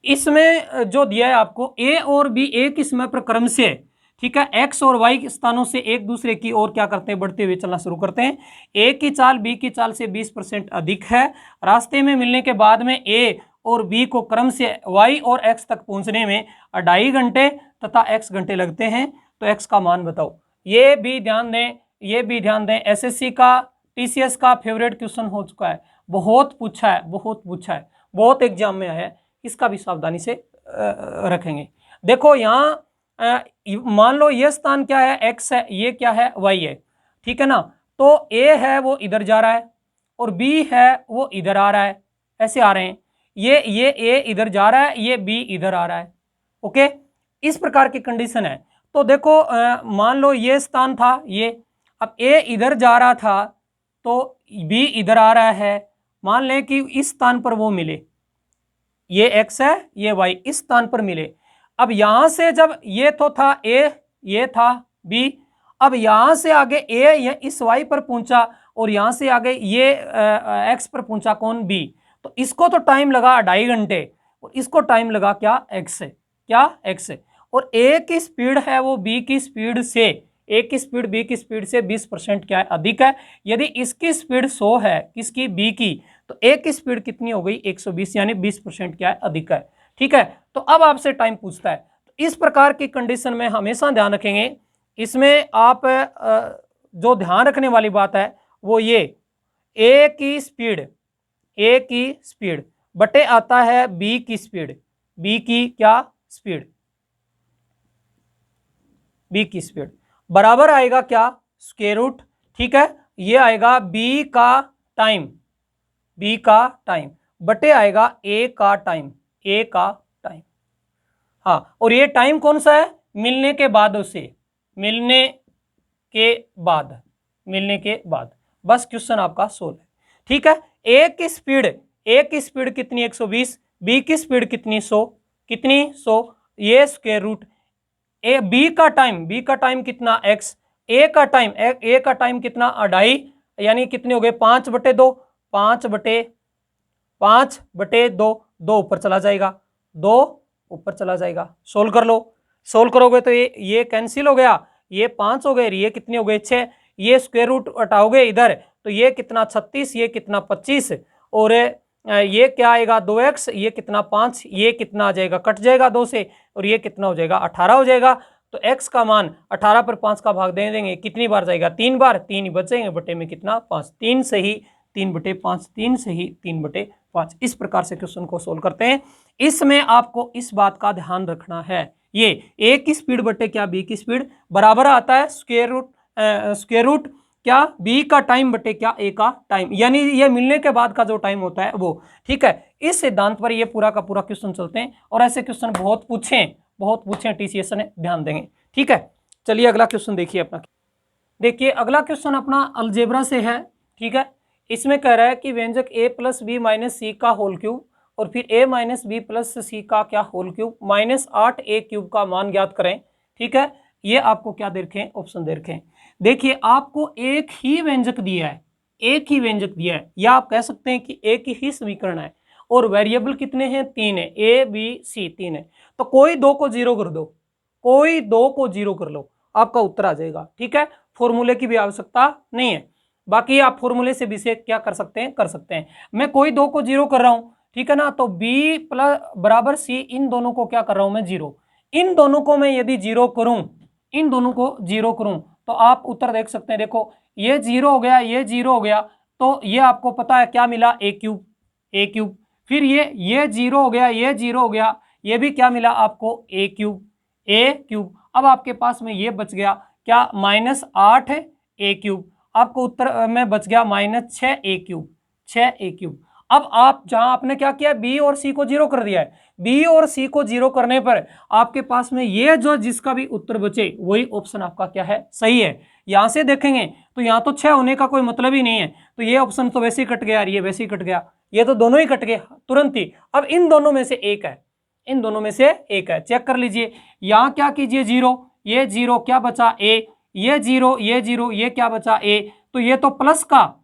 इसमें जो दिया है आपको ए और बी एक ही समय पर क्रम से, ठीक है, एक्स और वाई स्थानों से एक दूसरे की ओर क्या करते हैं, बढ़ते हुए चलना शुरू करते हैं। ए की चाल बी की चाल से 20% अधिक है। रास्ते में मिलने के बाद में ए और बी को क्रम से वाई और एक्स तक पहुंचने में 2.5 घंटे तथा एक्स घंटे लगते हैं, तो एक्स का मान बताओ। ये भी ध्यान दें, ये भी ध्यान दें, एसएससी का टीसीएस का फेवरेट क्वेश्चन हो चुका है, बहुत पूछा है, बहुत पूछा है, बहुत एग्जाम में आया है, इसका भी सावधानी से रखेंगे। देखो यहाँ मान लो ये स्थान क्या है, एक्स है, ये क्या है, वाई है, ठीक है ना। तो ए है वो इधर जा रहा है और बी है वो इधर आ रहा है, ऐसे आ रहे हैं। ये ए इधर जा रहा है, ये बी इधर आ रहा है। ओके, इस प्रकार की कंडीशन है। तो देखो मान लो ये स्थान था, ये अब ए इधर जा रहा था तो बी इधर आ रहा है। मान लें कि इस स्थान पर वो मिले, ये एक्स है ये वाई, इस स्थान पर मिले। अब यहां से जब ये तो था ए, ये था बी, अब यहां से आगे ए या इस वाई पर पहुंचा और यहां से आगे ये एक्स पर पहुंचा, कौन, बी। तो इसको तो टाइम लगा 2.5 घंटे और इसको टाइम लगा क्या, एक्स से, क्या, एक्स से। और ए की स्पीड है वो बी की स्पीड से, ए की स्पीड बी की स्पीड से 20% क्या है, अधिक है। यदि इसकी स्पीड 100 है, किसकी, बी की, तो ए की स्पीड कितनी हो गई, 120, यानी 20% क्या है, अधिक है। ठीक है, तो अब आपसे टाइम पूछता है। तो इस प्रकार की कंडीशन में हमेशा ध्यान रखेंगे। इसमें आप जो ध्यान रखने वाली बात है वो ये, ए की स्पीड, ए की स्पीड बटे आता है बी की स्पीड, बी की क्या स्पीड, बी की स्पीड बराबर आएगा क्या, स्क्वायर रूट। ठीक है, ये आएगा बी का टाइम, बी का टाइम बटे आएगा ए का टाइम, ए का टाइम। हाँ, और ये टाइम कौन सा है, मिलने के बाद उसे, मिलने के बाद, मिलने के बाद। बस क्वेश्चन आपका सोल्व है। ठीक है, ए की स्पीड, ए की स्पीड कितनी 120, बी की स्पीड कितनी 100, कितनी 100, ये स्क्वायर रूट। ए बी का टाइम, बी का टाइम कितना एक्स, ए का टाइम, ए का टाइम कितना 2.5, यानी कितने हो गए 5/2, 5/2, 2 ऊपर चला जाएगा, 2 ऊपर चला जाएगा। सोल्व कर लो, सोल्व करोगे तो ये कैंसिल हो गया, ये 5 हो गए, ये कितने हो गए 6, ये स्क्वायर रूट हटाओगे इधर तो ये कितना 36, ये कितना 25, और ये क्या आएगा 2x, ये कितना 5, ये कितना आ जाएगा, कट जाएगा 2 से, और ये कितना हो जाएगा 18 हो जाएगा। तो x का मान 18 पर 5 का भाग दे देंगे, कितनी बार जाएगा, 3 बार, 3 ही बचेंगे, बटे में कितना 5, 3 से ही 3/5, 3 से ही 3/5। इस प्रकार से क्वेश्चन को सोल्व करते हैं। इसमें आपको इस बात का ध्यान रखना है, ये ए की स्पीड बटे क्या बी की स्पीड बराबर आता है स्क्वायर रूट क्या बी का टाइम बटे क्या ए का टाइम, यानी ये मिलने के बाद का जो टाइम होता है वो। ठीक है, इस सिद्धांत पर ये पूरा का पूरा क्वेश्चन चलते हैं और ऐसे क्वेश्चन बहुत पूछे टीसीएस ने, ध्यान देंगे। ठीक है, चलिए अगला क्वेश्चन देखिए अपना। देखिए अगला क्वेश्चन अपना अलजेब्रा से है। ठीक है, इसमें कह रहा है कि व्यंजक a प्लस बी माइनस सी का होल क्यूब और फिर a माइनस बी प्लस सी का क्या whole cube minus 8a cube का मान ज्ञात करें। ठीक है, ये आपको क्या दे रखे हैं, ऑप्शन दे रखे हैं। देखिए आपको एक ही व्यंजक दिया है, एक ही व्यंजक दिया है, या आप कह सकते हैं कि एक ही समीकरण है और वेरिएबल कितने हैं, 3 है, a b c 3 है। तो कोई 2 को 0 कर दो, कोई 2 को 0 कर लो, आपका उत्तर आ जाएगा। ठीक है, फॉर्मूले की भी आवश्यकता नहीं है, बाकी आप फॉर्मूले से भी से क्या कर सकते हैं, कर सकते हैं। मैं कोई 2 को 0 कर रहा हूं, ठीक है ना, तो b प्लस बराबर c, इन दोनों को क्या कर रहा हूं मैं 0, इन दोनों को मैं यदि 0 करूं, इन दोनों को 0 करूं तो आप उत्तर देख सकते हैं। देखो ये 0 हो गया, ये 0 हो गया, तो ये आपको पता है क्या मिला, a क्यूब, फिर ये 0 हो गया, ये 0 हो गया, ये भी क्या मिला आपको ए क्यूब। अब आपके पास में ये बच गया क्या, -8 ए क्यूब। आपको उत्तर में बच गया -6 ए क्यूब। अब आप जहां आपने क्या किया, बी और सी को 0 कर दिया है, बी और सी को 0 करने पर आपके पास में ये जो जिसका भी उत्तर बचे वही ऑप्शन आपका क्या है, सही है। यहां से देखेंगे तो यहां तो 6 होने का कोई मतलब ही नहीं है, तो ये ऑप्शन तो वैसे ही कट गया, ये वैसे ही कट गया, ये तो दोनों ही कट गए तुरंत ही। अब इन दोनों में से एक है, इन दोनों में से एक है, चेक कर लीजिए। यहां क्या कीजिए, 0, ये 0, क्या बचा ए, ये 0, ये 0, ये क्या बचा ए, तो ये तो प्लस का,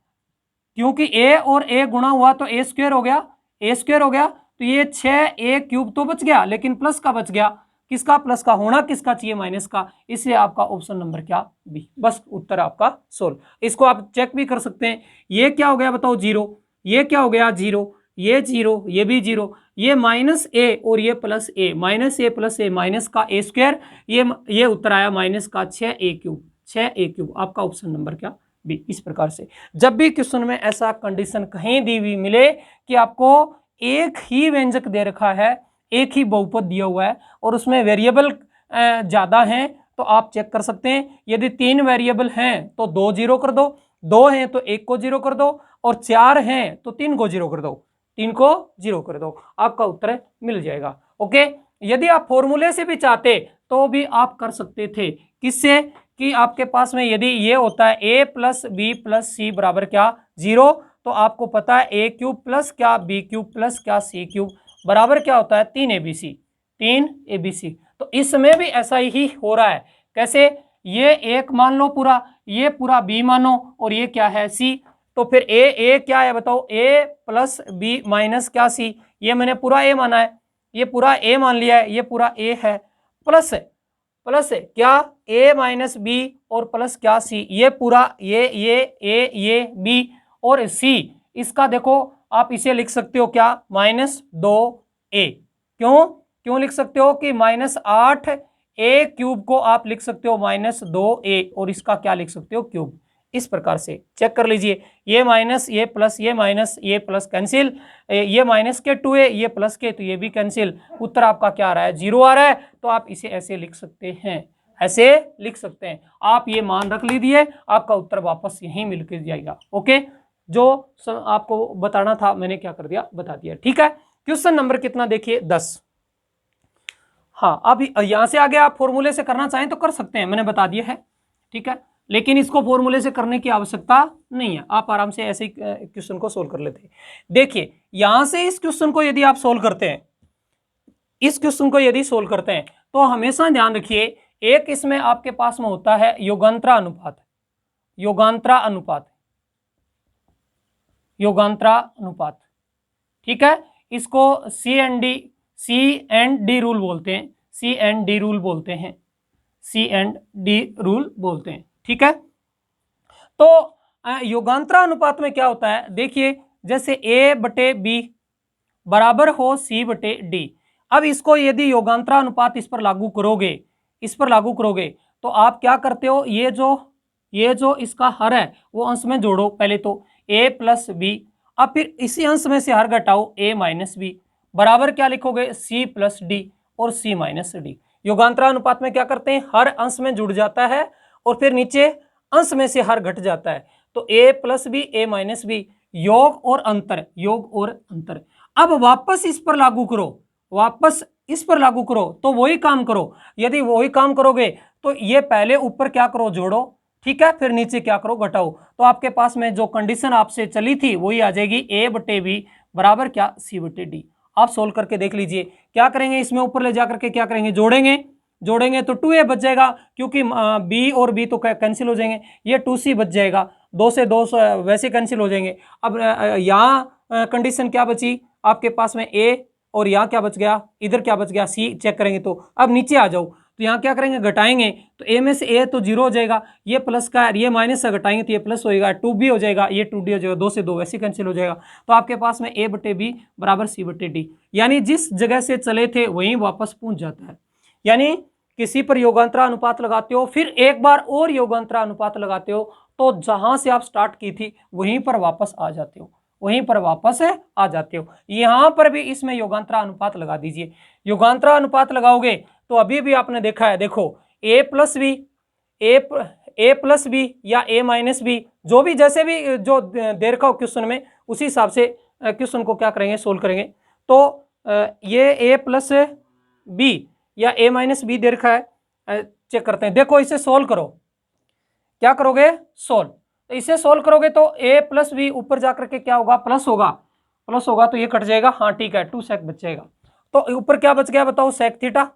क्योंकि ए और ए गुणा हुआ तो ए स्क्वायर हो गया, ए स्क्वायर हो गया, तो ये 6 ए क्यूब तो बच गया, लेकिन प्लस का बच गया। किसका, प्लस का, होना किसका चाहिए, माइनस का, इसलिए आपका ऑप्शन नंबर क्या, बी। बस उत्तर आपका सोल्व। इसको आप चेक भी कर सकते हैं, ये क्या हो गया बताओ, 0, ये क्या हो गया 0, ये 0, ये भी 0, ये माइनस ए और ये प्लस ए, माइनस ए प्लस ए, माइनस का ए स्क्वायर, ये उत्तर आया माइनस का 6 ए क्यूब, 6 ए क्यूब। आपका ऑप्शन नंबर क्या, बी। इस प्रकार से जब भी क्वेश्चन में ऐसा कंडीशन कहीं दी हुई मिले कि आपको एक ही व्यंजक दे रखा है, एक ही बहुपद दिया हुआ है और उसमें वेरिएबल ज्यादा हैं, तो आप चेक कर सकते हैं। यदि 3 वेरिएबल हैं तो 2 0 कर दो, 2 हैं तो 1 को 0 कर दो, और 4 हैं तो 3 को 0 कर दो, 3 को 0 कर दो, आपका उत्तर मिल जाएगा। ओके, यदि आप फॉर्मूले से भी चाहते तो भी आप कर सकते थे, किससे, कि आपके पास में यदि ये होता है ए प्लस बी प्लस सी बराबर क्या, 0, तो आपको पता है ए क्यूब प्लस क्या, बी क्यूब प्लस क्या, सी क्यूब बराबर क्या होता है, 3 ABC, 3 ABC। तो इसमें भी ऐसा ही हो रहा है, कैसे, ये एक मान लो पूरा, ये पूरा बी मानो, और ये क्या है, सी। तो फिर ए क्या है बताओ, ए प्लस बी माइनस क्या सी, ये मैंने पूरा ए माना है, ये पूरा ए मान लिया है, ये पूरा ए है, प्लस क्या, ए माइनस बी और प्लस क्या, सी, ये पूरा ये बी और सी, इसका देखो आप इसे लिख सकते हो क्या, -2a। क्यों लिख सकते हो कि -8 ए क्यूब को आप लिख सकते हो -2a, और इसका क्या लिख सकते हो, क्यूब। इस प्रकार से चेक कर लीजिए, ये माइनस, ये प्लस, ये माइनस, ये प्लस कैंसिल, ये माइनस के 2a, ये प्लस के, तो ये भी कैंसिल। उत्तर आपका क्या आ रहा है, 0 आ रहा है, तो आप इसे ऐसे लिख सकते हैं, ऐसे लिख सकते हैं। आप ये मान रख लीजिए, आपका उत्तर वापस यहीं मिल के जाएगा। ओके, जो आपको बताना था मैंने क्या कर दिया, बता दिया। ठीक है, क्वेश्चन नंबर कितना देखिए, 10। हाँ, अब यहां से आगे आप फॉर्मूले से करना चाहें तो कर सकते हैं, मैंने बता दिया है। ठीक है, लेकिन इसको फॉर्मूले से करने की आवश्यकता नहीं है, आप आराम से ऐसे ही क्वेश्चन को सोल्व कर लेते हैं। देखिए, यहां से इस क्वेश्चन को यदि आप सोल्व करते हैं, इस क्वेश्चन को यदि सोल्व करते हैं, तो हमेशा ध्यान रखिए, एक इसमें आपके पास में होता है योगांतरा अनुपात, योगांतरा अनुपात। ठीक है, इसको सी एंड डी रूल बोलते हैं, सी एंड डी रूल बोलते हैं। ठीक है, तो योगांतरा अनुपात में क्या होता है, देखिए, जैसे A/B बराबर हो C/D। अब इसको यदि योगांतरा अनुपात इस पर लागू करोगे, तो आप क्या करते हो, ये जो इसका हर है वो अंश में जोड़ो पहले तो, A + B, अब फिर इसी अंश में से हर घटाओ, A - B बराबर क्या लिखोगे, C + D और C - D। योगांतरा अनुपात में क्या करते हैं, हर अंश में जुड़ जाता है और फिर नीचे अंश में से हर घट जाता है, तो A + B, A - B, योग और अंतर। अब वापस इस पर लागू करो, तो वही काम करो। यदि वही काम करोगे तो ये पहले ऊपर क्या करो, जोड़ो, ठीक है, फिर नीचे क्या करो, घटाओ, तो आपके पास में जो कंडीशन आपसे चली थी वही आ जाएगी, A/B बराबर क्या, C/D। आप सोल्व करके देख लीजिए, क्या करेंगे, इसमें ऊपर ले जाकर के क्या करेंगे, जोड़ेंगे तो 2a बच जाएगा, क्योंकि b और b तो कैंसिल हो जाएंगे, ये 2c बच जाएगा, 2 से 2 वैसे कैंसिल हो जाएंगे। अब यहाँ कंडीशन क्या बची आपके पास में, a, और यहाँ क्या बच गया, इधर क्या बच गया, c। चेक करेंगे तो अब नीचे आ जाओ, तो यहाँ क्या करेंगे, घटाएंगे, तो a में से a तो 0 हो जाएगा, ये प्लस का है, ये माइनस से घटाएंगे तो ये प्लस होएगा, 2b हो जाएगा, ये 2d हो जाएगा, 2 से 2 वैसे कैंसिल हो जाएगा। तो आपके पास में A/B बराबर C/D, यानी जिस जगह से चले थे वहीं वापस पहुंच जाता है। यानी किसी पर योगांतरा अनुपात लगाते हो, फिर एक बार और योगांतरा अनुपात लगाते हो, तो जहां से आप स्टार्ट की थी वहीं पर वापस आ जाते हो। वहीं पर वापस आ जाते हो। यहां पर भी इसमें योगांतरा अनुपात लगा दीजिए। योगांतरा अनुपात लगाओगे तो अभी भी आपने देखा है, देखो ए प्लस बी या ए माइनस बी, जो भी जैसे भी जो दे रखा हो क्वेश्चन में, उसी हिसाब से क्वेश्चन को क्या करेंगे, सोल्व करेंगे। तो ये ए प्लस बी या ए माइनस बी दे रखा है, चेक करते हैं। देखो इसे सोल्व करो, क्या करोगे, सोल्व। तो इसे सोल्व करोगे तो ए प्लस बी ऊपर जाकर के क्या होगा, प्लस होगा, प्लस होगा तो ये कट जाएगा, हाँ ठीक है, 2 सेक बच जाएगा। तो ऊपर क्या बच गया बताओ, सेक थीटा,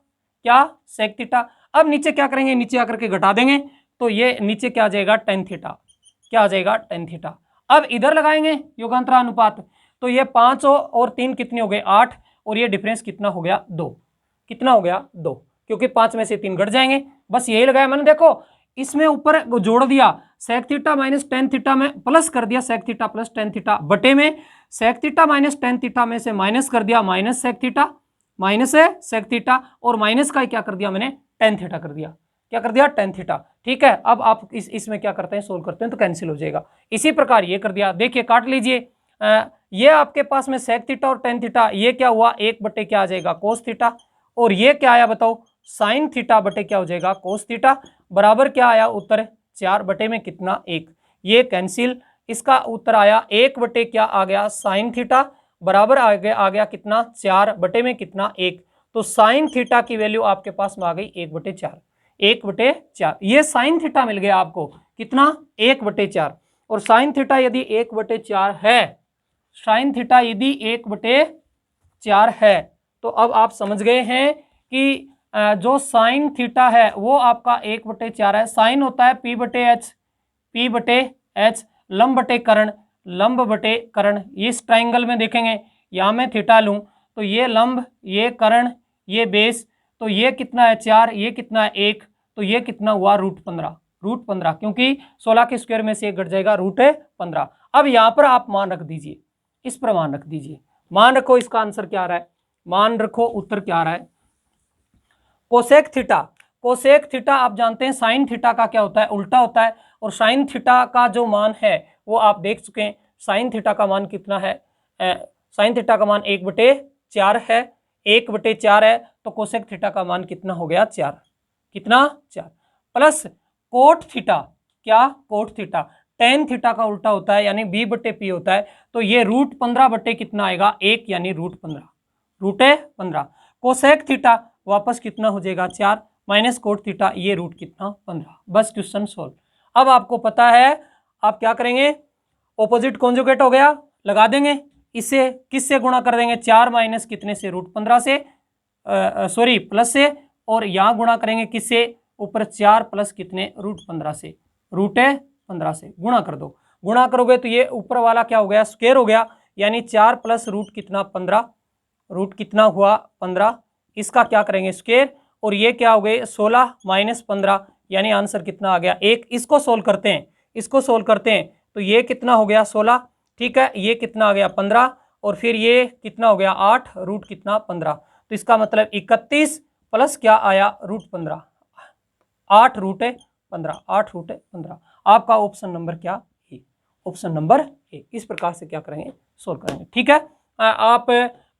क्या सेक थीटा। अब नीचे क्या करेंगे, नीचे आकर के घटा देंगे, तो ये नीचे क्या आ जाएगा, टेन थीटा, क्या आ जाएगा, टेन थीटा। अब इधर लगाएंगे योगांतरा अनुपात, तो ये 5 और 3 कितने हो गए, 8, और ये डिफरेंस कितना हो गया, 2, कितना हो गया, 2, क्योंकि 5 में से 3 घट जाएंगे, बस यही लगाया मैंने। देखो इसमें ऊपर जोड़ दिया sec theta minus ten theta में प्लस कर दिया sec theta plus ten theta, बटे में sec theta minus ten theta में से माइनस कर दिया माइनस सेक थीटा, माइनस है सेक थीटा, और माइनस का क्या कर दिया मैंने, टेन थीटा कर दिया, क्या कर दिया, टेन थीटा। ठीक है, अब आप इसमें क्या करते हैं, सोल्व करते हैं तो कैंसिल हो जाएगा। इसी प्रकार ये कर दिया, देखिए काट लीजिए, ये आपके पास में सेक थीटा और टेन थीटा, ये क्या हुआ, एक बटे क्या आ जाएगा, कोस थीटा, और ये क्या आया बताओ, साइन थीटा बटे क्या हो जाएगा, कोस थीटा, बराबर क्या आया उत्तर, 4 बटे में कितना, 1, ये कैंसिल। इसका उत्तर आया 1 बटे क्या आ गया, साइन थीटा, बराबर आ गया कितना, 4 बटे में कितना, 1। तो साइन थीटा की वैल्यू आपके पास में आ गई 1/4, 1/4। ये साइन थीटा मिल गया आपको कितना, 1/4। और साइन थीटा यदि 1/4 है, साइन थीटा यदि 1/4 है, तो अब आप समझ गए हैं कि जो साइन थीटा है वो आपका 1/4 है। साइन होता है P/H, P/H, लंब बटे कर्ण, लंब बटे कर्ण। इस ट्राइंगल में देखेंगे, यहाँ मैं थीटा लूँ तो ये लंब, ये कर्ण, ये बेस, तो ये कितना है 4, ये कितना है 1, तो ये कितना हुआ, √15, √15, क्योंकि 16 के स्क्वायर में से 1 घट जाएगा, √15। अब यहाँ पर आप मान रख दीजिए, इस पर मान रख दीजिए, मान रखो इसका आंसर क्या आ रहा है, मान रखो उत्तर क्या आ रहा है, कोसेक थीटा। कोसेक थीटा आप जानते हैं साइन थीटा का क्या होता है, उल्टा होता है, और साइन थीटा का जो मान है वो आप देख चुके हैं, साइन थीटा का मान कितना है, साइन थीटा का मान 1/4 है, 1/4 है, तो कोसेक थीटा का मान कितना हो गया, 4, कितना, 4, प्लस कोट थीटा, क्या, कोट थीटा, टेन थीटा का उल्टा होता है यानी B/P होता है, तो ये √15 बटे कितना आएगा, 1, यानी √15, √15। कोसेक थीटा वापस कितना हो जाएगा, 4, माइनस कोट थीटा, ये रूट कितना, 15। बस क्वेश्चन सोल्व। अब आपको पता है आप क्या करेंगे, ऑपोजिट कॉन्जुगेट हो गया, लगा देंगे, इसे किससे गुणा कर देंगे, 4 माइनस कितने से, √15 से, सॉरी प्लस से, और यहाँ गुणा करेंगे किससे, ऊपर 4 प्लस कितने, √15 से, √15 से गुणा कर दो। गुणा करोगे तो ये ऊपर वाला क्या हो गया, स्क्वायर हो गया, यानी 4 प्लस रूट कितना, 15, रूट कितना हुआ, 15, इसका क्या करेंगे, स्क्वायर, और ये क्या हो गए, 16 माइनस 15, यानी आंसर कितना आ गया, 1। इसको सोल्व करते हैं, इसको सोल्व करते हैं, तो ये कितना हो गया, 16, ठीक है, ये कितना आ गया, 15, और फिर ये कितना हो गया, 8, रूट कितना, 15, तो इसका मतलब 31 प्लस क्या आया, √15, 8 √15, 8 √15। आपका ऑप्शन नंबर क्या, ए, ऑप्शन नंबर ए। इस प्रकार से क्या करेंगे, सोल्व करेंगे। ठीक है, आप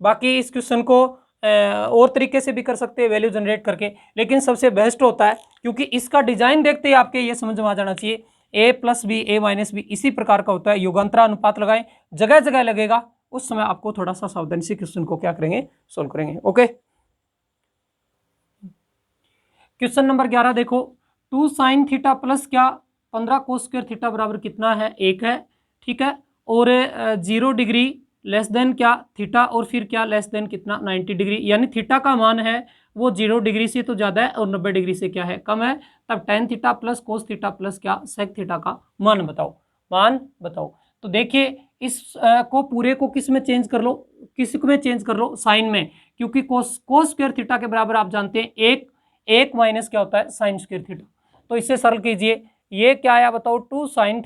बाकी इस क्वेश्चन को और तरीके से भी कर सकते हैं, वैल्यू जनरेट करके, लेकिन सबसे बेस्ट होता है, क्योंकि इसका डिजाइन देखते ही आपके ये समझ में आ जाना चाहिए, A+B, A-B इसी प्रकार का होता है। युगांतरा अनुपात लगाएं, जगह जगह लगेगा, उस समय आपको थोड़ा सा सावधानी से क्वेश्चन को क्या करेंगे, सोल्व करेंगे। ओके, क्वेश्चन नंबर 11 देखो, 2 साइन थीटा प्लस क्या 15 कोस स्क्वायर थीटा बराबर कितना है, 1 है, ठीक है, और 0 डिग्री लेस देन क्या, थीटा, और फिर क्या लेस देन कितना, 90 डिग्री, यानी थीटा का मान है वो 0 डिग्री से तो ज़्यादा है और 90 डिग्री से क्या है, कम है। तब tan theta plus cos theta plus क्या, सेक थीटा का मान बताओ, मान बताओ। तो देखिए इस को पूरे को किस में चेंज कर लो, किस में चेंज कर लो, साइन में, क्योंकि कोस स्क्वायर थीटा के बराबर आप जानते हैं एक माइनस क्या होता है, साइन स्क्वायर थीटा। तो इसे सरल कीजिए, ये क्या आया बताओ, 2 साइन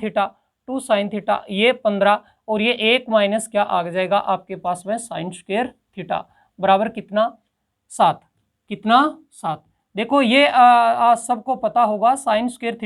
थीटा, ये 15, और ये 1 माइनस क्या आ जाएगा आपके पास में, साइन स्क्वायर थीटा, बराबर कितना, 7, कितना, 7। देखो ये सबको पता होगा, साइन स्क्वायर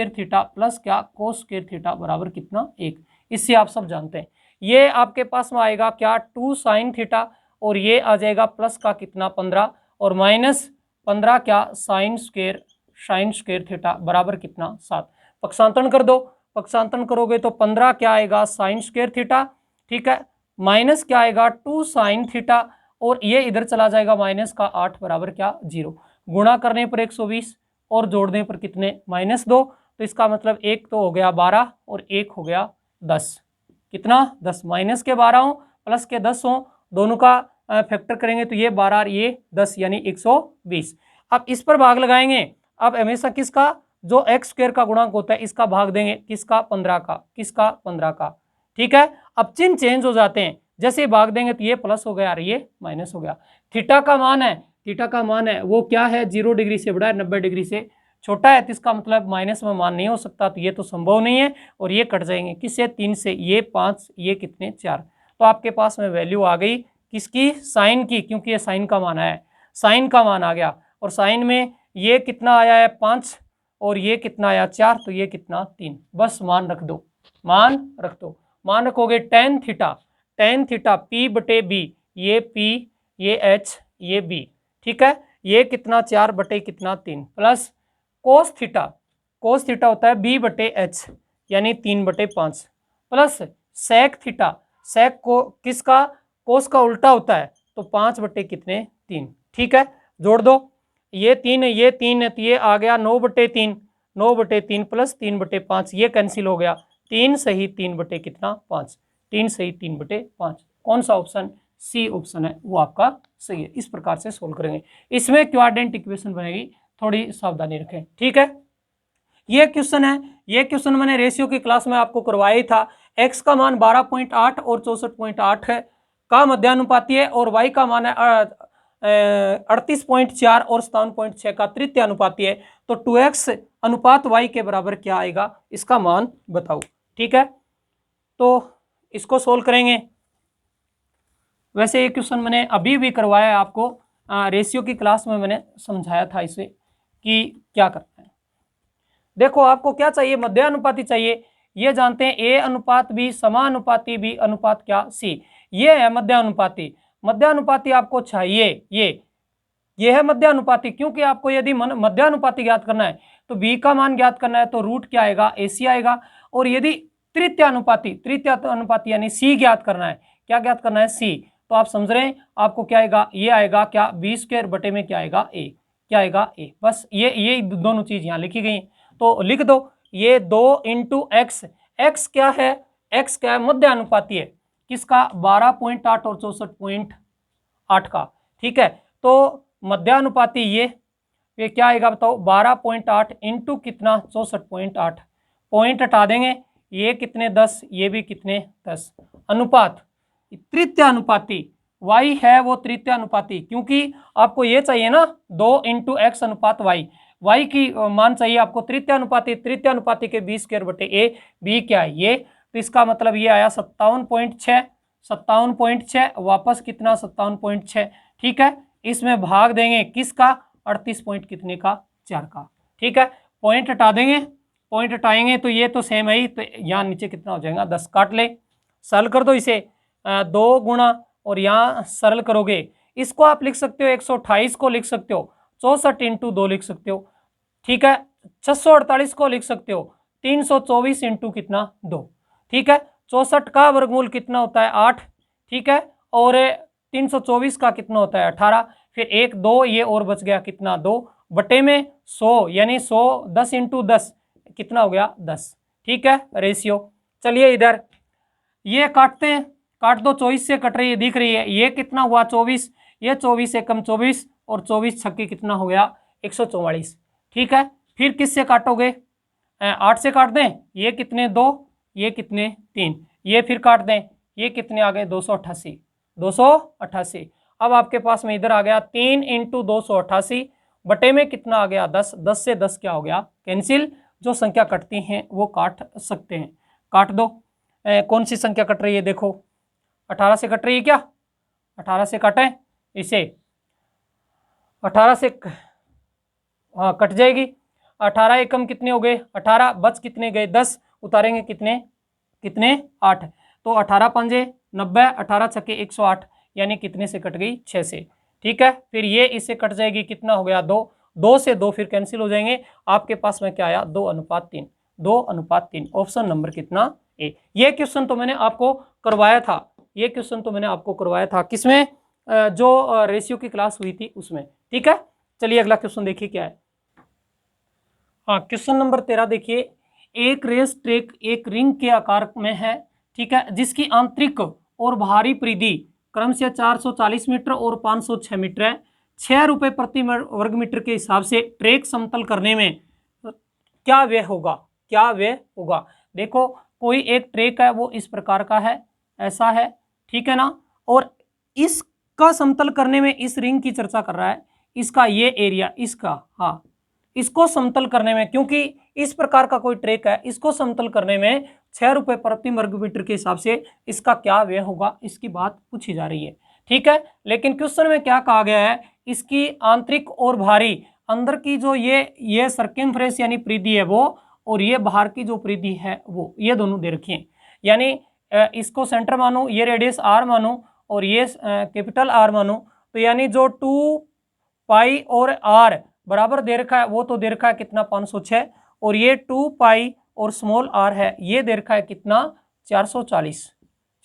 थीटा प्लस क्या, कोस स्क्वायर थीटा बराबर कितना, 1। इससे आप सब जानते हैं। ये आपके पास में आएगा क्या 2 साइन थीटा, और ये आ जाएगा प्लस का कितना 15 और माइनस 15 क्या साइन स्क्वायर थीटा बराबर कितना 7। पक्षांतरण कर दो, पक्षांतरण करोगे तो 15 क्या आएगा साइन स्क्वायर थीटा, ठीक है, माइनस क्या आएगा 2 साइन थीटा, और ये इधर चला जाएगा माइनस का 8 बराबर क्या 0। गुणा करने पर 120 और जोड़ने पर कितने -2, तो इसका मतलब एक तो हो गया 12 और एक हो गया 10। कितना 10, माइनस के 12 हो प्लस के 10 हो, दोनों का फैक्टर करेंगे तो ये 12 और ये 10 यानी 120। अब इस पर भाग लगाएंगे। अब हमेशा किसका, जो एक्स स्क्वायर का गुणांक होता है इसका भाग देंगे, किसका 15 का, किसका 15 का, ठीक है। अब चिन्ह चेंज हो जाते हैं, जैसे भाग देंगे तो ये प्लस हो गया और ये माइनस हो गया। थीटा का मान है, थीटा का मान है वो क्या है 0 डिग्री से बड़ा है, 90 डिग्री से छोटा है, तो इसका मतलब माइनस में मान नहीं हो सकता, तो ये तो संभव नहीं है। और ये कट जाएंगे किससे 3 से, ये 5 ये कितने 4। तो आपके पास में वैल्यू आ गई किसकी, साइन की, क्योंकि ये साइन का मान है, साइन का मान आ गया। और साइन में ये कितना आया है 5 और ये कितना आया 4, तो ये कितना 3। बस मान रख दो, मान रख दो, मान रखोगे टेन थीटा P बटे बी, ये P ये H ये B, ठीक है। ये कितना 4 बटे कितना 3 प्लस कोस थीटा होता है B बटे H यानी 3 बटे 5 प्लस सेक थीटा, सेक को किसका कोस का उल्टा होता है, तो 5 बटे कितने 3, ठीक है। जोड़ दो, ये 3 है ये 3 है, तो ये आ गया 9 बटे 3, 9 बटे 3 प्लस 3 बटे 5, ये कैंसिल हो गया, 3 सही 3 बटे कितना 5, 3 सही 3 बटे 5। कौन सा ऑप्शन, सी ऑप्शन है वो आपका सही है। इस प्रकार से सोल्व करेंगे, इसमें क्वाड्रेंट इक्वेशन बनेगी, थोड़ी सावधानी रखें, ठीक है। ये क्वेश्चन है, ये क्वेश्चन मैंने रेशियो की क्लास में आपको करवाया ही था। x का मान 12.8 और 64.8 है का मध्यानुपाती है, और y का मान है 38.4 और 57.6 का तृतीय अनुपाती है। तो 2x अनुपात y के बराबर क्या आएगा, इसका मान बताओ, ठीक है। तो इसको सोल्व करेंगे। वैसे ये क्वेश्चन मैंने अभी भी करवाया है आपको, रेशियो की क्लास में मैंने समझाया था इसे कि क्या करना है। देखो आपको क्या चाहिए, मध्यानुपाती चाहिए, ये जानते हैं a अनुपात b समानुपाती b अनुपात क्या c, ये है मध्यानुपाती। मध्यानुपाती आपको चाहिए, ये है मध्यानुपाती, क्योंकि आपको यदि मध्यानुपाती ज्ञात करना है तो b का मान ज्ञात करना है, तो रूट क्या आएगा ac आएगा। और यदि तृतीय अनुपाती यानी c ज्ञात करना है, क्या ज्ञात करना है c, तो आप समझ रहे हैं आपको क्या आएगा, ये आएगा क्या b स्क्वायर बटे में क्या आएगा a, क्या आएगा a। बस ये दोनों चीज यहाँ लिखी गई, तो लिख दो ये 2 इंटू एक्स, एक्स क्या है, एक्स क्या है मध्यानुपाती है, किसका 12.8 और 64.8 का, ठीक है। तो मध्यानुपाती ये क्या आएगा बताओ 12.8 इंटू कितना 64.8, पॉइंट हटा देंगे, ये कितने 10 ये भी कितने 10, अनुपात तृतीय अनुपाती y है वो तृतीय अनुपाती, क्योंकि आपको ये चाहिए ना 2 इंटू एक्स अनुपात y की मान चाहिए आपको तृतीय अनुपाती के b स्क्वायर बटे a, b क्या है ये, तो इसका मतलब ये आया 57.6 वापस कितना 57.6, ठीक है। इसमें भाग देंगे किसका 38 पॉइंट कितने का 4 का, ठीक है। पॉइंट हटा देंगे, पॉइंट हटाएंगे तो ये तो सेम है ही, तो यहाँ नीचे कितना हो जाएगा 10, काट ले, सरल कर दो इसे 2 गुणा, और यहाँ सरल करोगे इसको आप लिख सकते हो 128 को लिख सकते हो 64 इंटू 2 लिख सकते हो, ठीक है। 648 को लिख सकते हो 324 इंटू कितना 2, ठीक है। 64 का वर्गमूल कितना होता है 8, ठीक है, और 324 का कितना होता है 18, फिर 1 2 ये और बच गया कितना 2 बटे में 100 यानी 100 10 इंटू 10 कितना हो गया 10, ठीक है रेशियो। चलिए इधर ये काटते हैं, काट दो, 24 से कट रही है दिख रही है, ये कितना हुआ 24, ये 24 से कम 24 और 24 छक्के कितना हो गया 144, ठीक है। फिर किससे काटोगे 8 से काट दें, ये कितने 2 ये कितने 3, ये फिर काट दें, ये कितने आ गए 288। अब आपके पास में इधर आ गया 3 इंटू 288 बटे में कितना आ गया 10, 10 से 10 क्या हो गया कैंसिल, जो संख्या कटती हैं वो काट सकते हैं, काट दो। कौन सी संख्या कट रही है देखो 18 से कट रही है क्या, 18 से काटें इसे, 18 से हाँ कट जाएगी, 18 एकम कितने हो गए 18, बच कितने गए 10, उतारेंगे कितने कितने 8, तो 18 पंजे 90, 18 छक्के 108, यानी कितने से कट गई 6 से। ठीक है, फिर ये इससे कट जाएगी, कितना हो गया 2, 2 से 2 फिर कैंसिल हो जाएंगे, आपके पास में क्या आया 2:3, 2:3, ऑप्शन नंबर कितना ए। ये क्वेश्चन तो मैंने आपको करवाया था, ये क्वेश्चन तो मैंने आपको करवाया था किसमें, जो रेशियो की क्लास हुई थी उसमें। ठीक है, चलिए अगला क्वेश्चन देखिए क्या है। हाँ, क्वेश्चन नंबर 13 देखिए, एक रेस ट्रैक एक रिंग के आकार में है, ठीक है, जिसकी आंतरिक और बाहरी परिधि क्रमशः 440 मीटर और 506 मीटर है। 6 रुपये प्रति वर्ग मीटर के हिसाब से ट्रैक समतल करने में क्या व्यय होगा, क्या व्यय होगा। देखो कोई एक ट्रैक है वो इस प्रकार का है, ऐसा है, ठीक है ना, और इसका समतल करने में इस रिंग की चर्चा कर रहा है, इसका ये एरिया, इसका, हाँ, इसको समतल करने में, क्योंकि इस प्रकार का कोई ट्रैक है, इसको समतल करने में 6 रुपये प्रति वर्ग मीटर के हिसाब से इसका क्या व्यय होगा, इसकी बात पूछी जा रही है। ठीक है, लेकिन क्वेश्चन में क्या कहा गया है, इसकी आंतरिक और बाहरी, अंदर की जो ये सर्कमफ्रेंस यानी परिधि है वो, और ये बाहर की जो परिधि है वो, ये दोनों दे रखी है। यानी इसको सेंटर मानो, ये रेडियस आर मानो, और ये कैपिटल आर मानो, तो यानी जो 2 पाई और आर बराबर दे रखा है वो तो दे रखा है कितना 506, और ये 2 पाई और स्मॉल आर है ये दे रखा है कितना 440,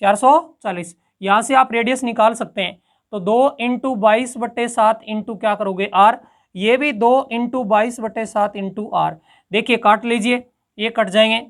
440। यहाँ से आप रेडियस निकाल सकते हैं, तो 2 इंटू 22/7 इंटू क्या करोगे आर, ये भी 2 इंटू 22/7 इंटू आर। देखिए काट लीजिए, ये कट जाएंगे,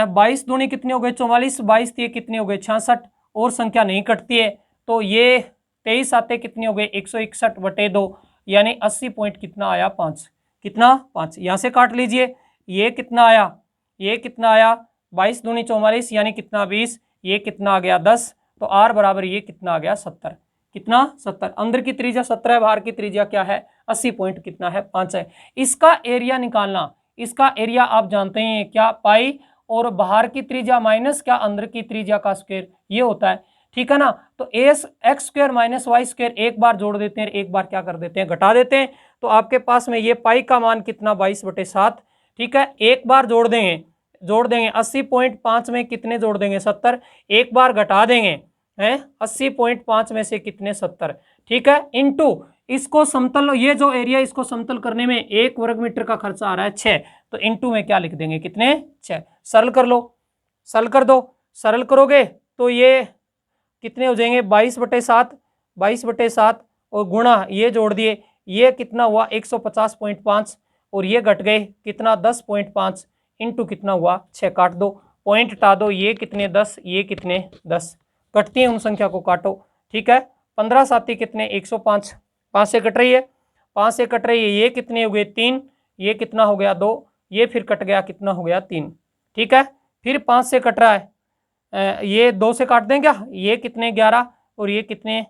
22 दूनी कितने हो गए 44, 22 ये कितने हो गए 66, और संख्या नहीं कटती है, तो ये 23 आते कितने हो गए 161/2, यानी 80 पॉइंट कितना आया 5, कितना 5। यहाँ से काट लीजिए, ये कितना आया, ये कितना आया 22 दूनी 44, यानी कितना 20, ये कितना आ गया 10, तो आर बराबर ये कितना आ गया 70, कितना 70। अंदर की त्रिज्या 17 है, बाहर की त्रिज्या क्या है 80 पॉइंट कितना है 5 है। इसका एरिया निकालना, इसका एरिया आप जानते हैं क्या, पाई और बाहर की त्रिज्या माइनस क्या अंदर की त्रिज्या का स्क्वायर, ये होता है। ठीक है ना, तो x square minus y square एक बार जोड़ देते हैं, एक बार क्या कर देते हैं घटा देते हैं, तो आपके पास में ये पाई का मान कितना 22/7। ठीक है, एक बार जोड़ देंगे 80.5 में कितने जोड़ देंगे 70, एक बार घटा देंगे हैं 80.5 में से कितने 70। ठीक है, इनटू इसको समतल, ये जो एरिया इसको समतल करने में 1 वर्ग मीटर का खर्चा आ रहा है 6, तो इनटू में क्या लिख देंगे कितने 6। सरल कर लो, सरल कर दो, सरल करोगे तो ये कितने हो जाएंगे 22/7, 22/7 और गुणा ये जोड़ दिए, ये कितना हुआ 150.5, और ये घट गए कितना 10.5 इंटू कितना हुआ 6, काट दो, पॉइंट हटा दो, ये कितने 10, ये कितने 10, कटती है उन संख्या को काटो। ठीक है, 15 साथी कितने 105, 5 से कट रही है, 5 से कट रही है, ये कितने हो गए 3, ये कितना हो गया 2, ये फिर कट गया कितना हो गया 3। ठीक है, फिर 5 से कट रहा है, ये 2 से काट दें क्या, ये कितने 11, और ये कितने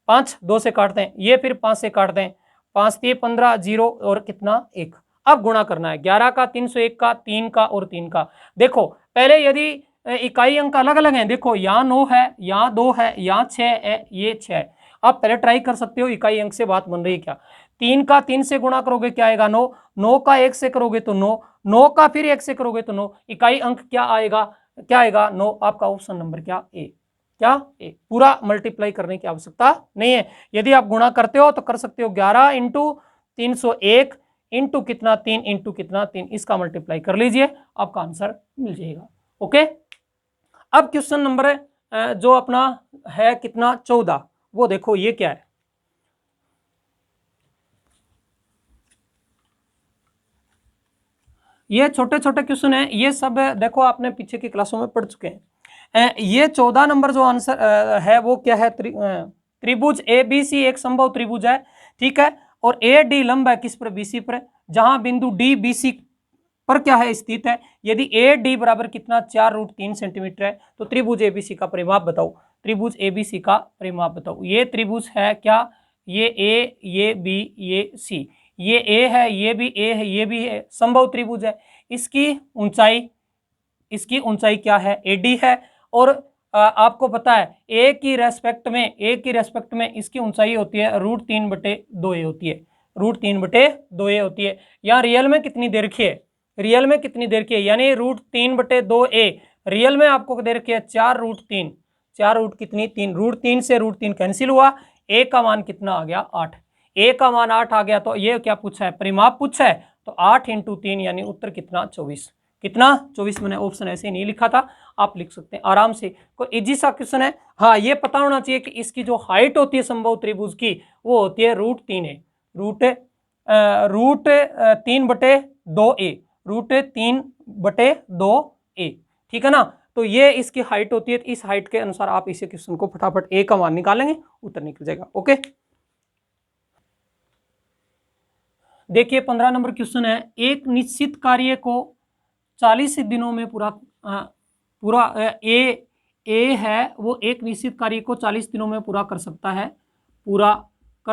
5, 2 से काटते हैं, ये फिर 5 से काट दें, 5 3 15 0 और कितना 1। अब गुणा करना है 11 का 301 का 3 का और 3 का। देखो पहले यदि इकाई अंक अलग अलग हैं, देखो यहाँ 9 है, यहाँ 2 है, यहाँ 6 है, ये 6 है। आप पहले ट्राई कर सकते हो इकाई अंक से बात बन रही है क्या। 3 का 3 से गुणा करोगे क्या आएगा 9, 9 का 1 से करोगे तो 9, 9 का फिर 1 से करोगे तो 9, इकाई अंक क्या आएगा, क्या आएगा 9। आपका ऑप्शन नंबर क्या ए, क्या ए। पूरा मल्टीप्लाई करने की आवश्यकता नहीं है, यदि आप गुणा करते हो तो कर सकते हो 11 इंटू 301 इंटू कितना 3 इंटू कितना 3, इसका मल्टीप्लाई कर लीजिए, आपका आंसर मिल जाएगा। ओके, अब क्वेश्चन नंबर जो अपना है कितना 14, वो देखो ये क्या है। ये छोटे छोटे क्वेश्चन है, ये सब देखो आपने पीछे की क्लासों में पढ़ चुके हैं। ये 14 नंबर जो आंसर है वो क्या है, त्रिभुज ABC एक संभव त्रिभुज है। ठीक है, और AD लंब है किस पर, BC पर, जहां बिंदु D BC पर क्या है स्थित है। यदि AD बराबर कितना 4√3 सेंटीमीटर है, तो त्रिभुज ABC का परिमाप बताओ, त्रिभुज ABC का परिमाप बताओ। ये त्रिभुज है क्या, ये A, ये B, ये C, ये A है, ये भी A है, ये भी है, संभव त्रिभुज है। इसकी ऊंचाई क्या है AD है, और आपको पता है A की रेस्पेक्ट में इसकी ऊंचाई होती है √3/2A होती है, √3/2A होती है। यहाँ रियल में कितनी देर की है, रियल में कितनी देर की है, यानी √3/2A रियल में आपको दे रखी है 4√3, 4 रूट कितनी 3, √3 से √3 कैंसिल हुआ, ए का मान कितना आ गया 8, ए का मान 8 आ गया। तो ये क्या पूछा है, परिमाप पूछा है, तो 8 × 3 यानी उत्तर कितना 24, कितना 24। मैंने ऑप्शन ऐसे नहीं लिखा था, आप लिख सकते हैं आराम से, कोई इजी सा क्वेश्चन है। हाँ ये पता होना चाहिए कि इसकी जो हाइट होती है समबाहु त्रिभुज की वो होती है √3 है, √3/2a, √3/2a, ठीक है ना। तो ये इसकी हाइट होती है, तो इस हाइट के अनुसार आप इसे क्वेश्चन को फटाफट ए का मान निकालेंगे, उत्तर निकल जाएगा। ओके देखिए 15 नंबर क्वेश्चन है, एक निश्चित कार्य को 40 दिनों में ए है वो एक निश्चित कार्य को 40 दिनों में पूरा कर